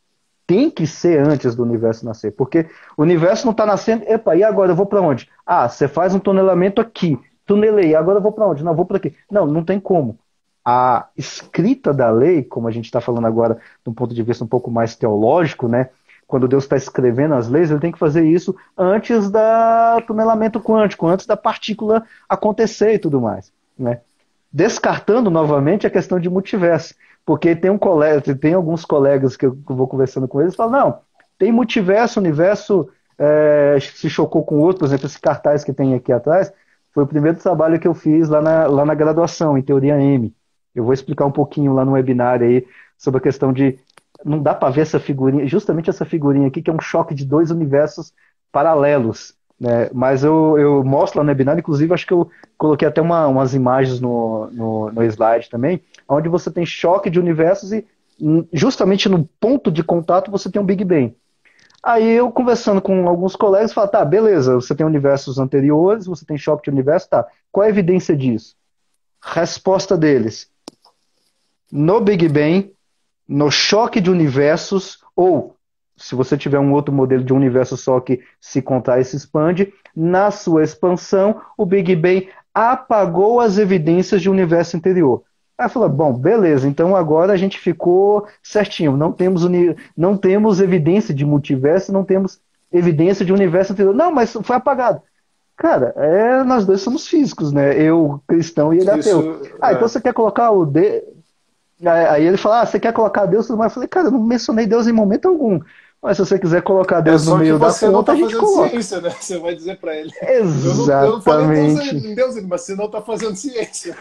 Tem que ser antes do universo nascer, porque o universo não está nascendo, epa, e agora eu vou para onde? Ah, você faz um tunelamento aqui, tunelei, agora eu vou para onde? Não, eu vou para aqui. Não tem como. A escrita da lei, como a gente está falando agora, de um ponto de vista um pouco mais teológico, né? Quando Deus está escrevendo as leis, ele tem que fazer isso antes do tunelamento quântico, antes da partícula acontecer e tudo mais, né? Descartando novamente a questão de multiverso, porque tem alguns colegas que eu vou conversando com eles e falam, não, tem multiverso, o universo se chocou com o outro, por exemplo, esse cartaz que tem aqui atrás, foi o primeiro trabalho que eu fiz lá na graduação, em Teoria M. Eu vou explicar um pouquinho lá no webinar aí sobre a questão de... Não dá para ver essa figurinha, justamente essa figurinha aqui, que é um choque de 2 universos paralelos, né? Mas eu mostro lá no webinar, inclusive acho que eu coloquei até umas imagens no slide também, onde você tem choque de universos e justamente no ponto de contato você tem um Big Bang. Aí eu conversando com alguns colegas, falo, tá, beleza, você tem universos anteriores, você tem choque de universo, tá. Qual é a evidência disso? Resposta deles. No Big Bang, no choque de universos, ou se você tiver um outro modelo de um universo só que se contrai e se expande, na sua expansão, o Big Bang apagou as evidências de um universo anterior. Aí falou, bom, beleza, então agora a gente ficou certinho, não temos evidência de multiverso, não temos evidência de universo anterior. Não, mas foi apagado. Cara, nós dois somos físicos, né? Eu cristão e ele Isso, ateu. Então você quer colocar o Deus. Aí ele fala, você quer colocar Deus? Mas eu falei, cara, eu não mencionei Deus em momento algum. Mas se você quiser colocar é Deus no só que meio da você não conta, está a gente fazendo coloca. ciência, né? Você vai dizer para ele. Eu não falei Exatamente. em Deus, mas você não está fazendo ciência.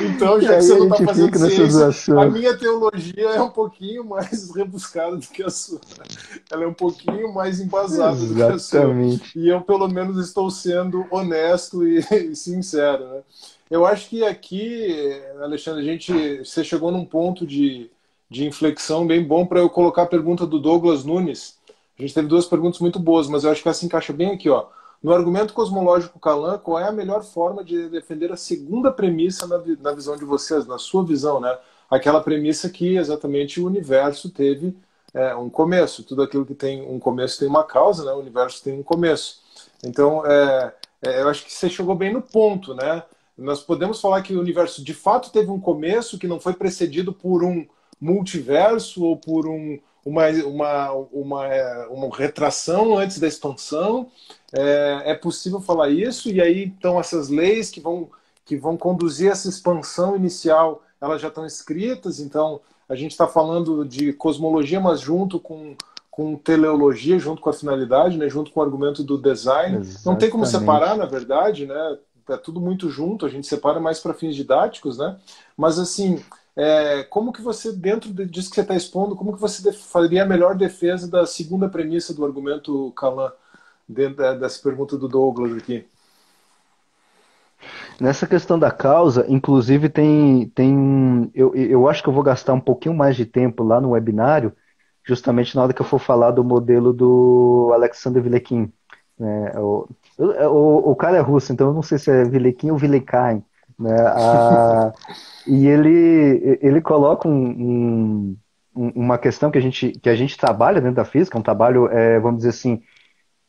Então, E já que aí você a não está gente fazendo fica nessa ciência, a zoação. minha teologia é um pouquinho mais rebuscada do que a sua. Ela é um pouquinho mais embasada do que a sua. Exatamente. E eu, pelo menos, estou sendo honesto e sincero, né? Eu acho que aqui, Alexandre, você chegou num ponto de inflexão bem bom para eu colocar a pergunta do Douglas Nunes. A gente teve duas perguntas muito boas, mas eu acho que essa se encaixa bem aqui, ó. No argumento cosmológico Kalan, qual é a melhor forma de defender a segunda premissa na visão de vocês, na sua visão, né? Aquela premissa que exatamente o universo teve um começo. Tudo aquilo que tem um começo tem uma causa, né? O universo tem um começo. Então, eu acho que você chegou bem no ponto, né? Nós podemos falar que o universo de fato teve um começo que não foi precedido por um multiverso ou por uma retração antes da expansão. É possível falar isso, e aí então essas leis que vão conduzir essa expansão inicial, elas já estão escritas, então a gente está falando de cosmologia, mas junto com teleologia, junto com a finalidade, né, junto com o argumento do design. Não tem como separar, Exatamente. na verdade, né? É tudo muito junto, a gente separa mais para fins didáticos, né? Mas assim, como que você, dentro disso que você está expondo, como que você faria a melhor defesa da segunda premissa do argumento Kalan, dentro dessa pergunta do Douglas aqui? Nessa questão da causa, inclusive eu acho que eu vou gastar um pouquinho mais de tempo lá no webinário, justamente na hora que eu for falar do modelo do Alexander Vilekin, né? O cara é russo, então eu não sei se é Vilekin ou Vilekain, né? E ele coloca uma questão que a gente trabalha dentro da física, um trabalho, vamos dizer assim,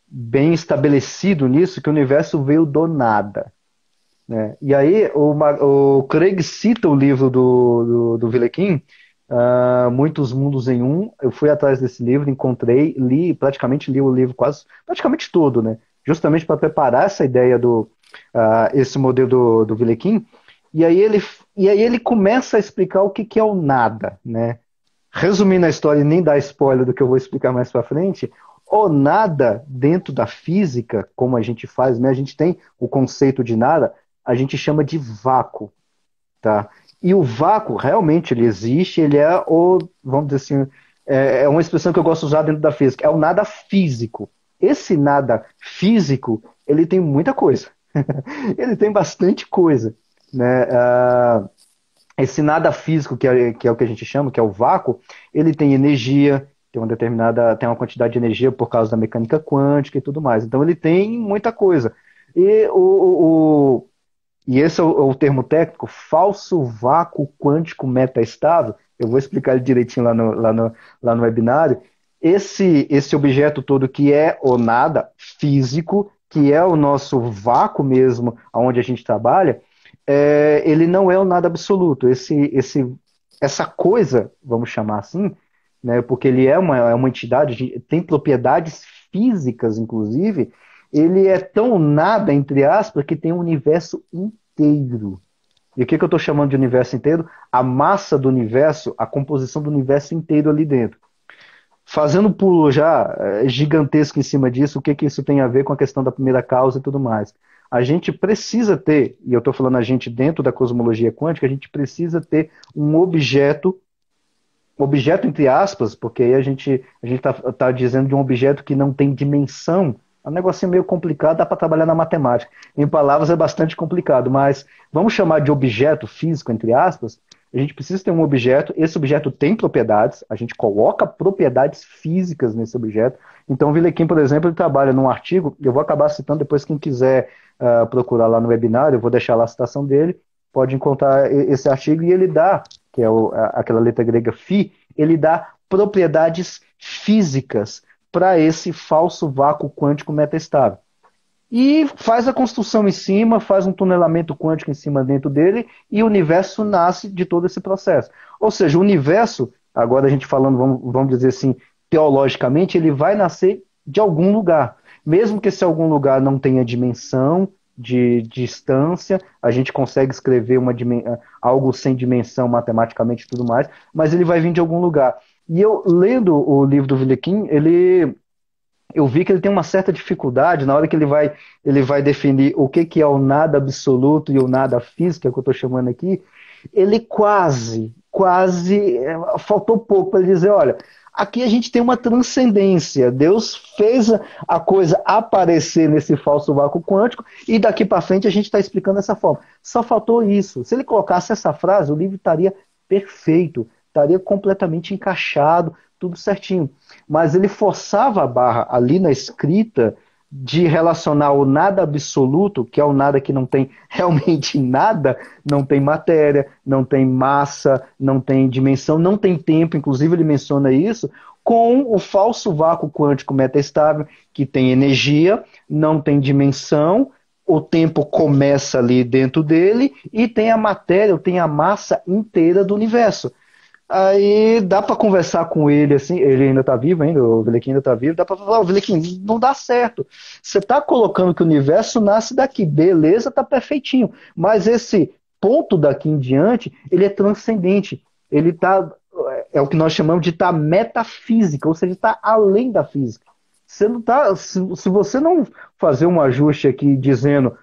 bem estabelecido nisso, que o universo veio do nada, né? E aí o Craig cita o livro do Vilekin, Muitos Mundos em Um. Eu fui atrás desse livro, encontrei, praticamente li o livro praticamente todo, né? Justamente para preparar essa ideia esse modelo do Vilekin. E aí ele começa a explicar o que é o nada, né? Resumindo a história e nem dar spoiler do que eu vou explicar mais para frente, o nada dentro da física, como a gente faz, né? A gente tem o conceito de nada, a gente chama de vácuo, tá? E o vácuo realmente ele existe, ele vamos dizer assim, é uma expressão que eu gosto de usar dentro da física, é o nada físico. Esse nada físico, ele tem muita coisa. Ele tem bastante coisa, né? Esse nada físico, que é o que a gente chama, que é o vácuo, ele tem energia, tem uma quantidade de energia por causa da mecânica quântica e tudo mais. Então ele tem muita coisa. E, e esse é o termo técnico, falso vácuo quântico metaestável. Eu vou explicar ele direitinho lá no webinário. Esse objeto todo que é o nada físico, que é o nosso vácuo mesmo, onde a gente trabalha, ele não é o nada absoluto. Essa coisa, vamos chamar assim, né, porque ele é uma entidade, tem propriedades físicas, inclusive, ele é tão nada, entre aspas, que tem um universo inteiro. E o que eu estou chamando de universo inteiro? A massa do universo, a composição do universo inteiro ali dentro. Fazendo um pulo já gigantesco em cima disso, o que isso tem a ver com a questão da primeira causa e tudo mais? A gente precisa ter, e eu estou falando a gente dentro da cosmologia quântica, a gente precisa ter um objeto entre aspas, porque aí a gente tá dizendo de um objeto que não tem dimensão. É um negocinho meio complicado, dá para trabalhar na matemática. Em palavras é bastante complicado, mas vamos chamar de objeto físico, entre aspas. A gente precisa ter um objeto, esse objeto tem propriedades, a gente coloca propriedades físicas nesse objeto. Então o Vilekin, por exemplo, ele trabalha num artigo, eu vou acabar citando depois quem quiser procurar lá no webinário, eu vou deixar lá a citação dele, pode encontrar esse artigo, e ele dá, que é aquela letra grega φ, ele dá propriedades físicas para esse falso vácuo quântico metaestável. E faz a construção em cima, faz um tunelamento quântico em cima dentro dele, e o universo nasce de todo esse processo. Ou seja, o universo, agora a gente falando, vamos dizer assim, teologicamente, ele vai nascer de algum lugar. Mesmo que se algum lugar não tenha dimensão de distância, a gente consegue escrever algo sem dimensão matematicamente e tudo mais, mas ele vai vir de algum lugar. E eu, lendo o livro do Wilkein, eu vi que ele tem uma certa dificuldade na hora que ele vai definir o que é o nada absoluto e o nada físico, que é o que eu estou chamando aqui. Ele quase, faltou pouco para ele dizer, olha, aqui a gente tem uma transcendência. Deus fez a coisa aparecer nesse falso vácuo quântico e daqui para frente a gente está explicando dessa forma. Só faltou isso. Se ele colocasse essa frase, o livro estaria perfeito, estaria completamente encaixado, tudo certinho. Mas ele forçava a barra ali na escrita de relacionar o nada absoluto, que é o nada que não tem realmente nada, não tem matéria, não tem massa, não tem dimensão, não tem tempo, inclusive ele menciona isso, com o falso vácuo quântico metaestável, que tem energia, não tem dimensão, o tempo começa ali dentro dele e tem a matéria, tem a massa inteira do universo. Aí dá para conversar com ele, assim, ele ainda tá vivo ainda, o Wilkein ainda tá vivo, dá para falar, o Wilkein, não dá certo. Você tá colocando que o universo nasce daqui, beleza, tá perfeitinho, mas esse ponto daqui em diante, ele é transcendente, ele tá, é o que nós chamamos de estar metafísica, ou seja, está além da física. Você não tá, se você não fazer um ajuste aqui dizendo,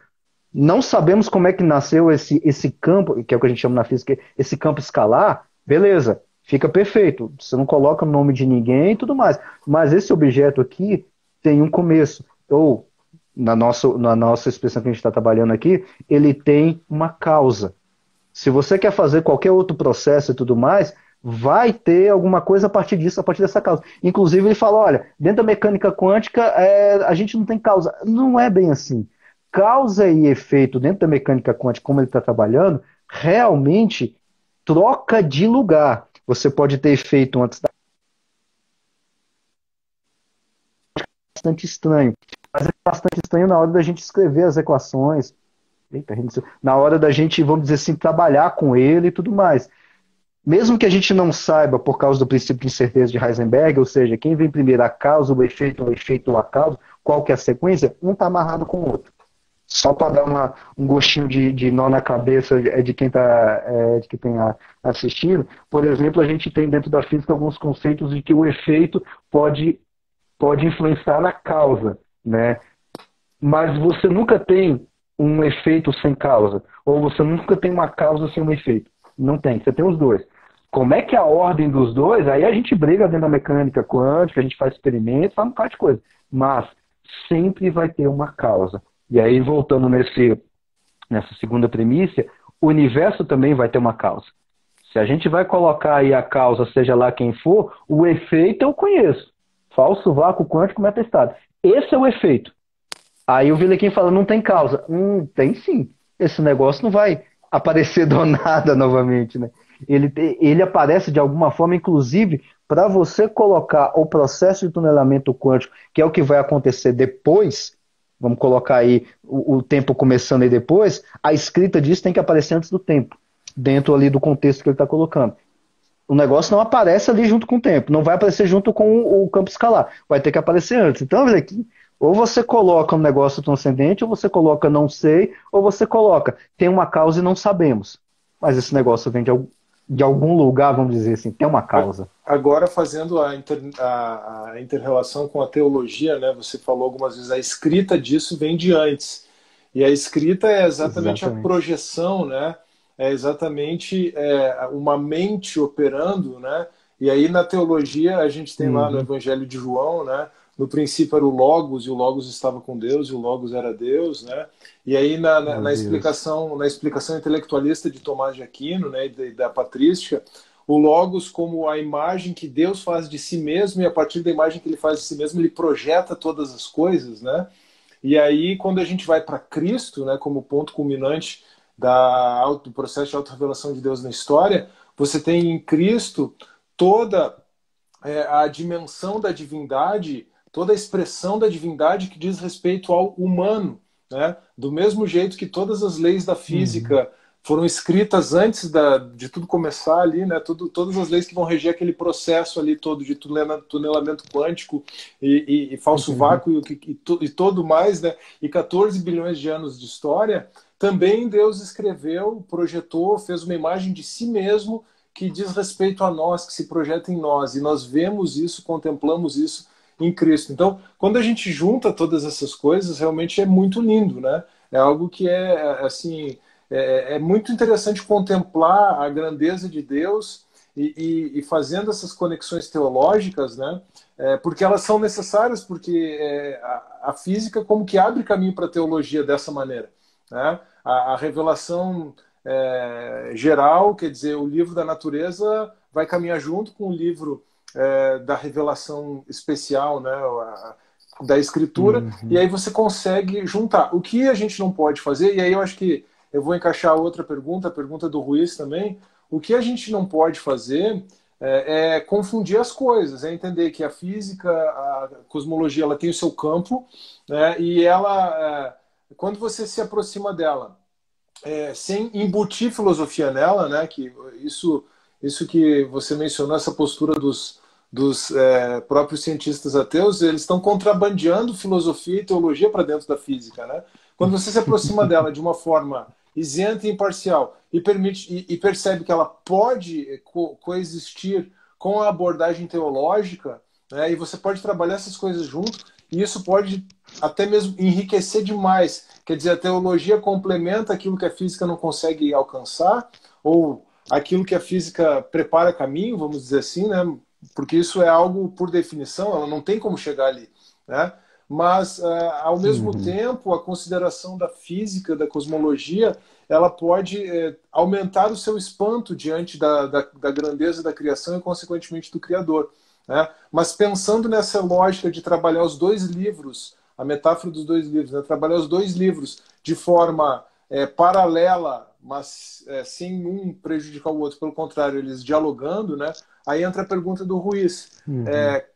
não sabemos como é que nasceu esse campo, que é o que a gente chama na física, esse campo escalar, beleza, fica perfeito. Você não coloca o nome de ninguém e tudo mais. Mas esse objeto aqui tem um começo. Ou, na nossa expressão que a gente está trabalhando aqui, ele tem uma causa. Se você quer fazer qualquer outro processo e tudo mais, vai ter alguma coisa a partir disso, a partir dessa causa. Inclusive, ele fala, olha, dentro da mecânica quântica, a gente não tem causa. Não é bem assim. Causa e efeito dentro da mecânica quântica, como ele está trabalhando, realmente troca de lugar. Você pode ter feito antes da... bastante estranho. Mas é bastante estranho na hora da gente escrever as equações. Eita, na hora da gente, vamos dizer assim, trabalhar com ele e tudo mais. Mesmo que a gente não saiba por causa do princípio de incerteza de Heisenberg, ou seja, quem vem primeiro, a causa, o efeito ou a causa, qual que é a sequência, um está amarrado com o outro. Só para dar um gostinho de nó na cabeça de quem está assistindo. Por exemplo, a gente tem dentro da física alguns conceitos de que o efeito pode influenciar na causa, né? Mas você nunca tem um efeito sem causa, ou você nunca tem uma causa sem um efeito. Não tem, você tem os dois. Como é que é a ordem dos dois? Aí a gente briga dentro da mecânica quântica, a gente faz experimentos, faz um bocado de coisa. Mas sempre vai ter uma causa. E aí, voltando nessa segunda premissa, o universo também vai ter uma causa. Se a gente vai colocar aí a causa, seja lá quem for, o efeito eu conheço. Falso vácuo quântico metastado. Esse é o efeito. Aí o Wilkein fala, não tem causa. Tem sim. Esse negócio não vai aparecer do nada novamente, né? Ele aparece de alguma forma, inclusive, para você colocar o processo de tunelamento quântico, que é o que vai acontecer depois. Vamos colocar aí o tempo começando aí depois, a escrita disso tem que aparecer antes do tempo, dentro ali do contexto que ele está colocando. O negócio não aparece ali junto com o tempo, não vai aparecer junto com o campo escalar, vai ter que aparecer antes. Então, aqui, ou você coloca um negócio transcendente, ou você coloca não sei, ou você coloca tem uma causa e não sabemos. Mas esse negócio vem de algum lugar, vamos dizer assim, tem uma causa. Agora, fazendo a inter-relação com a teologia, né, você falou algumas vezes, a escrita disso vem de antes. E a escrita é exatamente a projeção, né? É exatamente uma mente operando, né? E aí na teologia a gente tem lá no Evangelho de João, né? No princípio era o Logos, e o Logos estava com Deus, e o Logos era Deus, né? E aí na explicação intelectualista de Tomás de Aquino, né, e da patrística, o Logos como a imagem que Deus faz de si mesmo, e a partir da imagem que ele faz de si mesmo, ele projeta todas as coisas, né? E aí, quando a gente vai para Cristo, né, como ponto culminante do processo de autorrevelação de Deus na história, você tem em Cristo toda a dimensão da divindade, toda a expressão da divindade que diz respeito ao humano, né? Do mesmo jeito que todas as leis da física foram escritas antes de tudo começar ali, né? Todas as leis que vão reger aquele processo ali todo de tunelamento quântico e falso vácuo e todo mais, né? E 14 bilhões de anos de história, também Deus escreveu, projetou, fez uma imagem de si mesmo que diz respeito a nós, que se projeta em nós, e nós vemos isso, contemplamos isso em Cristo. Então, quando a gente junta todas essas coisas, realmente é muito lindo, né? É algo que assim, é muito interessante contemplar a grandeza de Deus e fazendo essas conexões teológicas, né? Porque elas são necessárias, porque a física como que abre caminho para a teologia dessa maneira, né? A revelação geral, quer dizer, o livro da natureza vai caminhar junto com o livro da revelação especial, né? Da escritura, e aí você consegue juntar. O que a gente não pode fazer, e aí eu acho que eu vou encaixar outra pergunta, a pergunta do Ruiz também, o que a gente não pode fazer é confundir as coisas, é entender que a física, a cosmologia, ela tem o seu campo, né? E ela, quando você se aproxima dela, sem embutir filosofia nela, né? Que isso que você mencionou, essa postura dos próprios cientistas ateus, eles estão contrabandeando filosofia e teologia para dentro da física, né? Quando você se aproxima dela de uma forma isenta e imparcial e percebe que ela pode coexistir com a abordagem teológica, né? E você pode trabalhar essas coisas junto, e isso pode até mesmo enriquecer demais. Quer dizer, a teologia complementa aquilo que a física não consegue alcançar, ou aquilo que a física prepara caminho, vamos dizer assim, né? Porque isso é algo, por definição, ela não tem como chegar ali, né? Mas, ao mesmo tempo, a consideração da física, da cosmologia, ela pode aumentar o seu espanto diante da grandeza da criação e, consequentemente, do Criador, né? Mas pensando nessa lógica de trabalhar os dois livros, a metáfora dos dois livros, né? Trabalhar os dois livros de forma paralela, mas sem um prejudicar o outro, pelo contrário, eles dialogando, né? Aí entra a pergunta do Ruiz.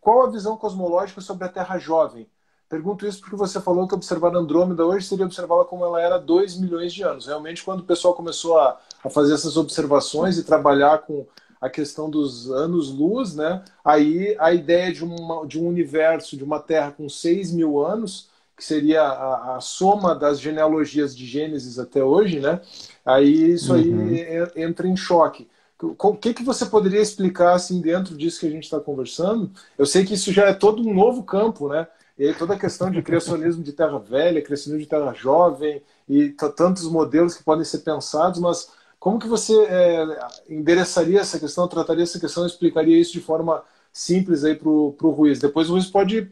Qual a visão cosmológica sobre a Terra jovem? Pergunto isso porque você falou que observar Andrômeda hoje seria observá-la como ela era há 2 milhões de anos. Realmente, quando o pessoal começou a fazer essas observações e trabalhar com a questão dos anos-luz, né? Aí a ideia de um universo, de uma Terra com 6 mil anos, que seria a soma das genealogias de Gênesis até hoje, né? Aí isso aí entra em choque. O que você poderia explicar assim dentro disso que a gente está conversando? Eu sei que isso já é todo um novo campo, né? E aí toda a questão de criacionismo de terra velha, criacionismo de terra jovem e tantos modelos que podem ser pensados, mas como que você endereçaria essa questão, trataria essa questão, explicaria isso de forma simples aí para o Ruiz? Depois o Ruiz pode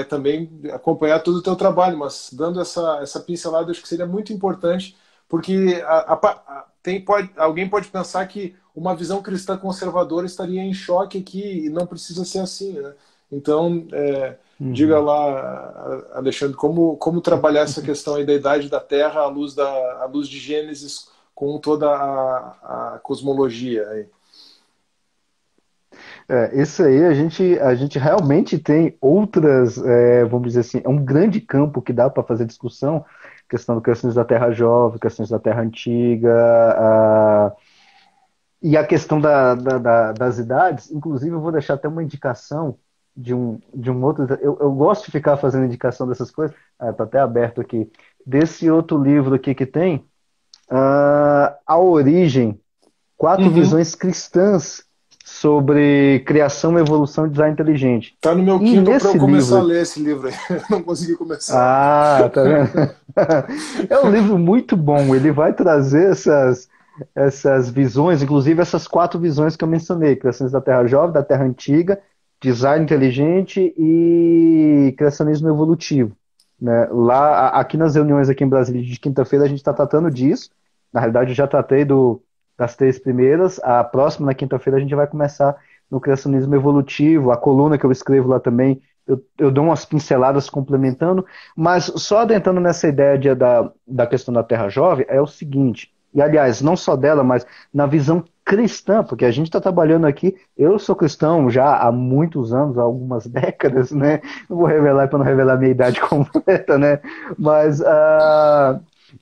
também acompanhar todo o teu trabalho, mas dando essa pincelada, acho que seria muito importante, porque alguém pode pensar que uma visão cristã conservadora estaria em choque aqui e não precisa ser assim, né? Então, diga lá, Alexandre, como trabalhar essa questão aí da idade da Terra à luz de Gênesis com toda a cosmologia aí. Isso aí a gente realmente tem outras, vamos dizer assim, é um grande campo que dá para fazer discussão, questão do questões da Terra jovem, questões da Terra antiga, e a questão das idades. Inclusive eu vou deixar até uma indicação de um outro, eu gosto de ficar fazendo indicação dessas coisas, tá até aberto aqui, desse outro livro aqui que tem, A Origem, 4 visões cristãs sobre criação, evolução e design inteligente. Tá no meu Kindle para eu começar a ler esse livro aí. Não consegui começar. Tá vendo? É um livro muito bom. Ele vai trazer essas visões, inclusive essas 4 visões que eu mencionei: criações da Terra jovem, da Terra antiga, design inteligente e criacionismo evolutivo, né? Lá, aqui nas reuniões aqui em Brasília de quinta-feira, a gente está tratando disso. Na realidade, eu já tratei das 3 primeiras. A próxima, na quinta-feira, a gente vai começar no criacionismo evolutivo. A coluna que eu escrevo lá também, eu dou umas pinceladas complementando, mas só adentrando nessa ideia da questão da Terra jovem, é o seguinte, e aliás, não só dela, mas na visão cristã, porque a gente está trabalhando aqui, eu sou cristão já há muitos anos, há algumas décadas, né? Não vou revelar para não revelar a minha idade completa, né? Mas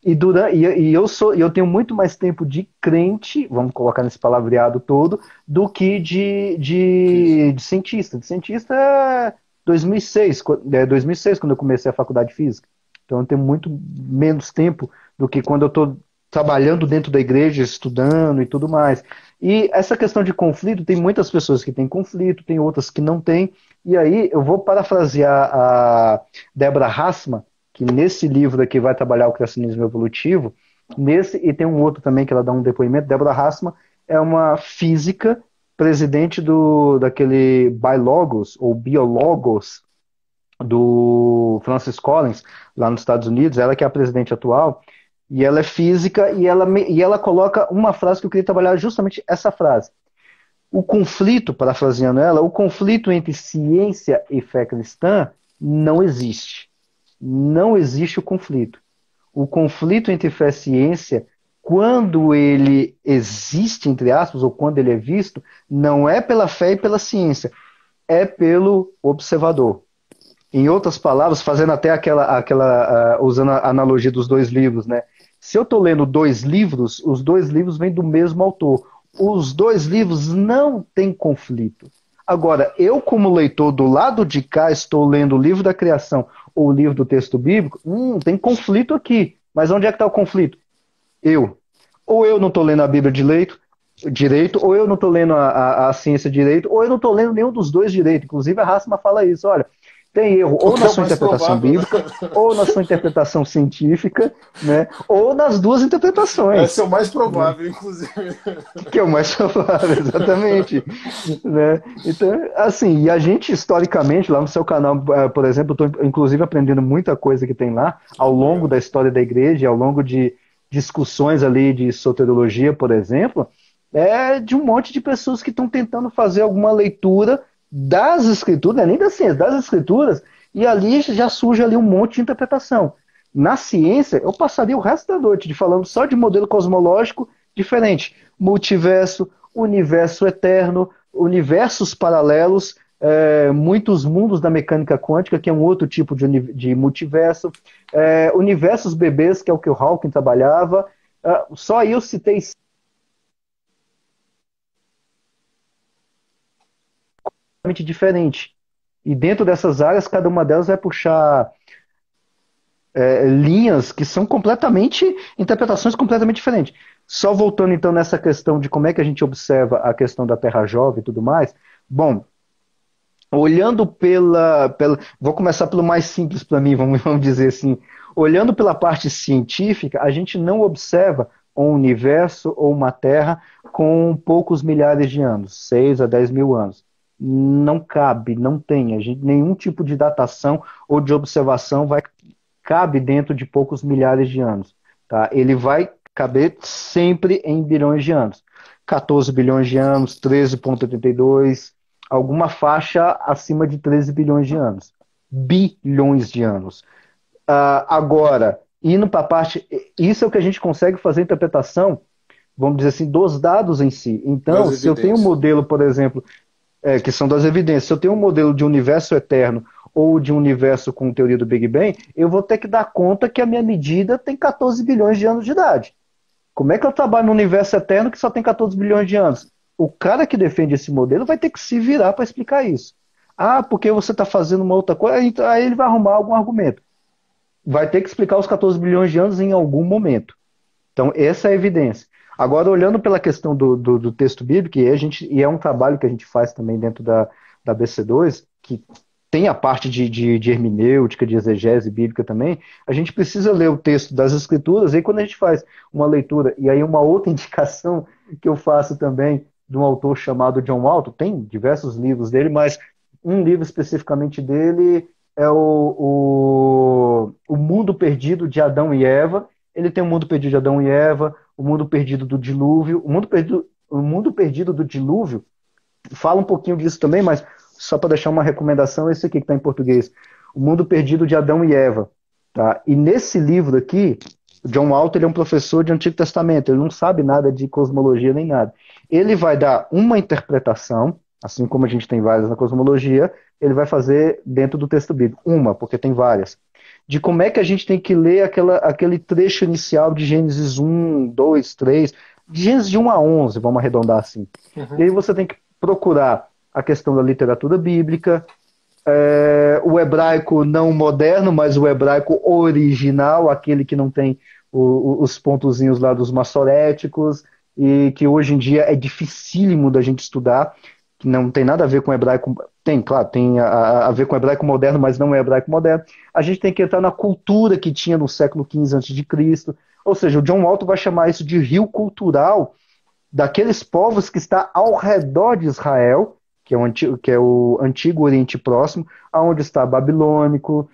Eu tenho muito mais tempo de crente, vamos colocar nesse palavreado todo, do que de cientista. De cientista é 2006, quando eu comecei a faculdade de física. Então eu tenho muito menos tempo do que quando eu estou trabalhando dentro da igreja, estudando e tudo mais. E essa questão de conflito, tem muitas pessoas que têm conflito, tem outras que não têm. E aí eu vou parafrasear a Deborah Hassman, que nesse livro aqui vai trabalhar o criacionismo evolutivo, e tem um outro também que ela dá um depoimento. Deborah Hassman é uma física, presidente daquele Biologos, ou Biologos, do Francis Collins, lá nos Estados Unidos, ela que é a presidente atual, e ela é física, e ela coloca uma frase que eu queria trabalhar, justamente essa frase. O conflito, parafraseando ela, o conflito entre ciência e fé cristã não existe. Não existe o conflito. O conflito entre fé e ciência, quando ele existe, entre aspas, ou quando ele é visto, não é pela fé e pela ciência, é pelo observador. Em outras palavras, fazendo até usando a analogia dos dois livros, né? Se eu estou lendo dois livros, os dois livros vêm do mesmo autor. Os dois livros não têm conflito. Agora, eu, como leitor do lado de cá, estou lendo o livro da criação ou o livro do texto bíblico, tem conflito aqui. Mas onde é que está o conflito? Eu. Ou eu não estou lendo a Bíblia direito, ou eu não estou lendo a ciência direito, ou eu não estou lendo nenhum dos dois direito. Inclusive, a Hassman fala isso. Olha, tem erro ou na sua interpretação bíblica, ou na sua interpretação científica, né? Ou nas duas interpretações. Esse é o mais provável, inclusive. Que é o mais provável, exatamente. Né? Então, assim, e a gente, historicamente, lá no seu canal, por exemplo, eu estou inclusive aprendendo muita coisa que tem lá, ao longo da história da igreja, ao longo de discussões ali de soteriologia, por exemplo, de um monte de pessoas que estão tentando fazer alguma leitura das escrituras, não é nem da ciência, das escrituras, e ali já surge ali um monte de interpretação. Na ciência, eu passaria o resto da noite falando só de modelo cosmológico diferente. Multiverso, universo eterno, universos paralelos, muitos mundos da mecânica quântica, que é um outro tipo de multiverso, universos bebês, que é o que o Hawking trabalhava. Só aí eu citei diferente. E dentro dessas áreas, cada uma delas vai puxar linhas que são interpretações completamente diferentes. Só voltando então nessa questão de como é que a gente observa a questão da Terra jovem e tudo mais. Bom, olhando vou começar pelo mais simples para mim, vamos dizer assim. Olhando pela parte científica, a gente não observa um universo ou uma Terra com poucos milhares de anos, 6 a 10 mil anos. Não cabe, não tem. Nenhum tipo de datação ou de observação cabe dentro de poucos milhares de anos. Tá? Ele vai caber sempre em bilhões de anos. 14 bilhões de anos, 13,82, alguma faixa acima de 13 bilhões de anos. Bilhões de anos. Agora, indo para a parte... Isso é o que a gente consegue fazer a interpretação, vamos dizer assim, dos dados em si. Então, se eu tenho um modelo, por exemplo, que são das evidências, se eu tenho um modelo de universo eterno ou de um universo com teoria do Big Bang, eu vou ter que dar conta que a minha medida tem 14 bilhões de anos de idade. Como é que eu trabalho no universo eterno que só tem 14 bilhões de anos? O cara que defende esse modelo vai ter que se virar para explicar isso. Porque você está fazendo uma outra coisa, aí ele vai arrumar algum argumento. Vai ter que explicar os 14 bilhões de anos em algum momento. Então, essa é a evidência. Agora, olhando pela questão do texto bíblico, e é um trabalho que a gente faz também dentro da BC2, que tem a parte de hermenêutica, de exegese bíblica também, a gente precisa ler o texto das Escrituras, e aí quando a gente faz uma leitura, e aí uma outra indicação que eu faço também de um autor chamado John Walton, tem diversos livros dele, mas um livro especificamente dele é o Mundo Perdido de Adão e Eva. Ele tem o Mundo Perdido de Adão e Eva, o Mundo Perdido do Dilúvio. O Mundo Perdido do Dilúvio fala um pouquinho disso também, mas só para deixar uma recomendação, esse aqui que está em português. O Mundo Perdido de Adão e Eva. Tá? E nesse livro aqui, o John Walton, ele é um professor de Antigo Testamento, ele não sabe nada de cosmologia nem nada. Ele vai dar uma interpretação, assim como a gente tem várias na cosmologia, ele vai fazer dentro do texto bíblico. Uma, porque tem várias. de como é que a gente tem que ler aquele trecho inicial de Gênesis 1, 2, 3, de Gênesis de 1 a 11, vamos arredondar assim. E aí você tem que procurar a questão da literatura bíblica, o hebraico não moderno, mas o hebraico original, aquele que não tem os pontozinhos lá dos maçoréticos, e que hoje em dia é dificílimo da gente estudar, que não tem nada a ver com hebraico. Tem, claro, tem a ver com hebraico moderno, mas não é hebraico moderno. A gente tem que entrar na cultura que tinha no século XV a.C. Ou seja, o John Walton vai chamar isso de rio cultural daqueles povos que está ao redor de Israel, que é o antigo Oriente Próximo, aonde está babilônico,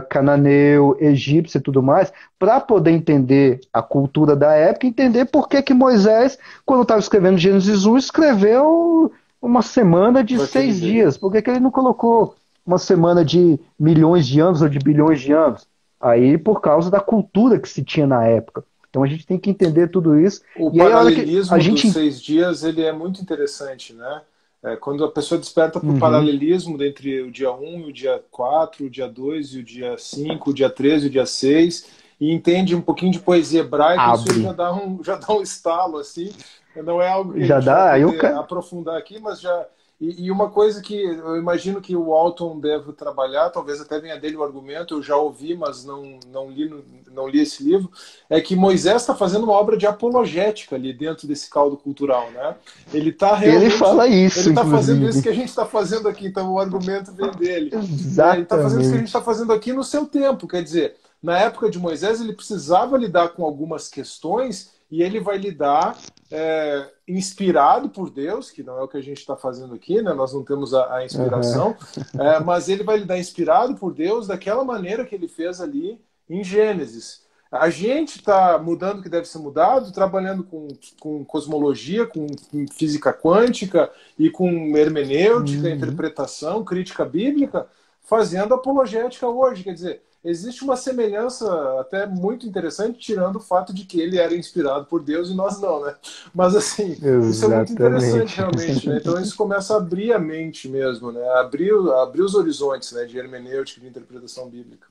cananeu, egípcio e tudo mais, para poder entender a cultura da época, entender por que que Moisés, quando estava escrevendo Gênesis 1, escreveu uma semana de 6 dias. Por que que ele não colocou uma semana de milhões de anos ou de bilhões de anos? Aí, por causa da cultura que se tinha na época. Então a gente tem que entender tudo isso. O E aí, a hora que paralelismo a dos gente. 6 dias ele é muito interessante, né? Quando a pessoa desperta para o Uhum. paralelismo entre o dia 1 e o dia 4, o dia 2 e o dia 5, o dia 13 e o dia 6, e entende um pouquinho de poesia hebraica, isso aí Abre. já dá um estalo, assim. Não é algo que a Já gente vai dá, aí o poder cara. aprofundar aqui, mas já. E uma coisa que eu imagino que o Walton deve trabalhar, talvez até venha dele o argumento, eu já ouvi, mas não li esse livro, é que Moisés está fazendo uma obra de apologética ali dentro desse caldo cultural, né? Ele está Ele realmente, fala ele isso, está fazendo isso inclusive. que a gente está fazendo aqui, então o argumento vem dele. Né? Ele está fazendo isso que a gente está Exatamente. fazendo aqui no seu tempo, quer dizer, na época de Moisés ele precisava lidar com algumas questões e ele vai lidar inspirado por Deus, que não é o que a gente está fazendo aqui, né? Nós não temos a Aham. inspiração, mas ele vai lidar inspirado por Deus daquela maneira que ele fez ali em Gênesis. A gente está mudando o que deve ser mudado, trabalhando com cosmologia, com física quântica e com hermenêutica, Uhum. interpretação, crítica bíblica, fazendo apologética hoje. Quer dizer, existe uma semelhança até muito interessante, tirando o fato de que ele era inspirado por Deus e nós não, né? Mas assim, isso é muito interessante Exatamente. realmente, né? Então isso começa a abrir a mente mesmo, né? Abrir os horizontes, né? De hermenêutica, de interpretação bíblica.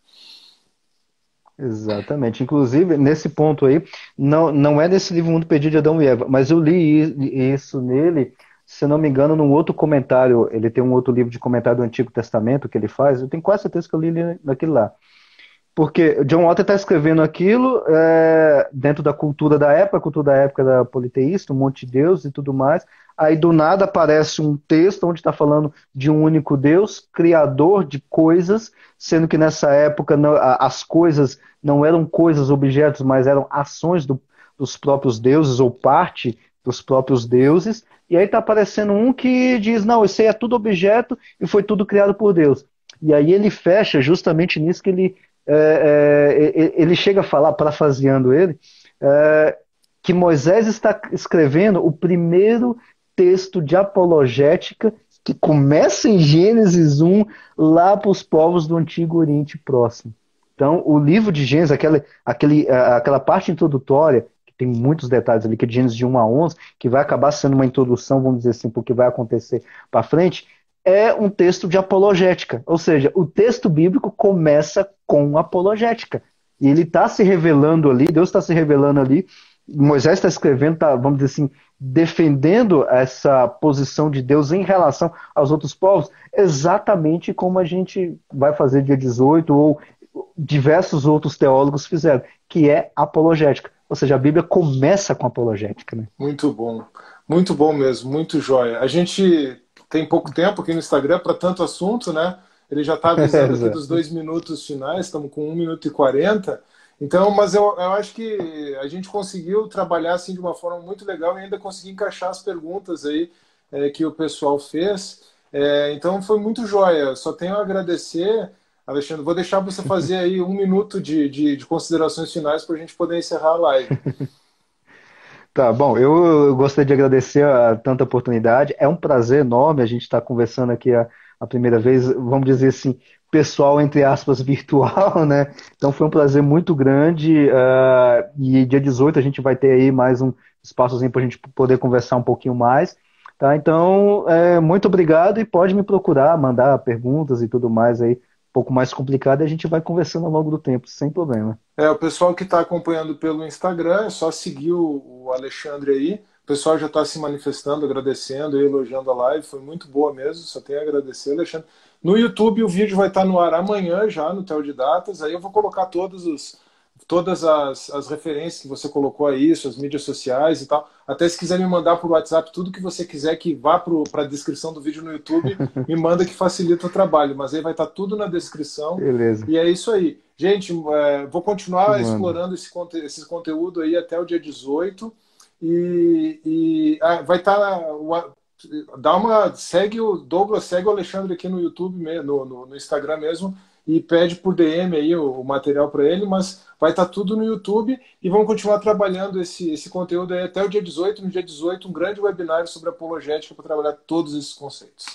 Exatamente. Inclusive, nesse ponto aí, não é nesse livro Mundo Perdido de Adão e Eva, mas eu li isso nele, se eu não me engano, num outro comentário. Ele tem um outro livro de comentário do Antigo Testamento que ele faz. Eu tenho quase certeza que eu li naquele lá. Porque John Walton está escrevendo aquilo dentro da cultura da época, a cultura da época era politeísta, um monte de Deus e tudo mais. Aí do nada aparece um texto onde está falando de um único Deus, criador de coisas, sendo que nessa época as coisas não eram coisas, objetos, mas eram ações dos próprios deuses ou parte dos próprios deuses. E aí está aparecendo um que diz: não, isso aí é tudo objeto e foi tudo criado por Deus. E aí ele fecha justamente nisso que ele chega a falar, parafraseando ele, é, que Moisés está escrevendo o primeiro texto de apologética que começa em Gênesis 1 lá para os povos do Antigo Oriente Próximo. Então, o livro de Gênesis, aquela parte introdutória, que tem muitos detalhes ali, que é de Gênesis de 1 a 11, que vai acabar sendo uma introdução, vamos dizer assim, para o que vai acontecer para frente, é um texto de apologética. Ou seja, o texto bíblico começa com apologética. E ele está se revelando ali, Deus está se revelando ali, Moisés está escrevendo, vamos dizer assim, defendendo essa posição de Deus em relação aos outros povos, exatamente como a gente vai fazer dia 18 ou diversos outros teólogos fizeram, que é apologética. Ou seja, a Bíblia começa com apologética, né? Muito bom mesmo, muito jóia. A gente tem pouco tempo aqui no Instagram para tanto assunto, né? Ele já está avisando aqui dos Exato. 2 minutos finais, estamos com 1 minuto e 40. Então, mas eu acho que a gente conseguiu trabalhar assim de uma forma muito legal e ainda consegui encaixar as perguntas aí que o pessoal fez. Então foi muito jóia. Só tenho a agradecer, Alexandre. Vou deixar você fazer aí 1 minuto de considerações finais para a gente poder encerrar a live. Tá, bom, eu gostaria de agradecer a tanta oportunidade. É um prazer enorme a gente estar conversando aqui a primeira vez, vamos dizer assim, pessoal, entre aspas, virtual, né? Então foi um prazer muito grande. E dia 18 a gente vai ter aí mais um espaçozinho para a gente poder conversar um pouquinho mais. Tá? Então, muito obrigado e pode me procurar, mandar perguntas e tudo mais aí pouco mais complicado e a gente vai conversando ao longo do tempo, sem problema. O pessoal que está acompanhando pelo Instagram, é só seguir o Alexandre aí. O pessoal já está se manifestando, agradecendo e elogiando a live. Foi muito boa mesmo, só tenho a agradecer, Alexandre. No YouTube, o vídeo vai estar no ar amanhã já, no Tel de Datas. Aí eu vou colocar todas as referências que você colocou aí, suas mídias sociais e tal. Até se quiser me mandar por WhatsApp tudo que você quiser que vá para a descrição do vídeo no YouTube, me manda que facilita o trabalho. Mas aí vai estar tudo na descrição. Beleza, E é isso aí. Gente, vou te continuar mando. explorando esse conteúdo aí até o dia 18. Vai estar. Segue o Douglas, segue o Alexandre aqui no YouTube, no Instagram mesmo, e pede por DM aí o material para ele, mas vai estar tudo no YouTube e vamos continuar trabalhando esse conteúdo aí até o dia 18. No dia 18, um grande webinário sobre apologética para trabalhar todos esses conceitos.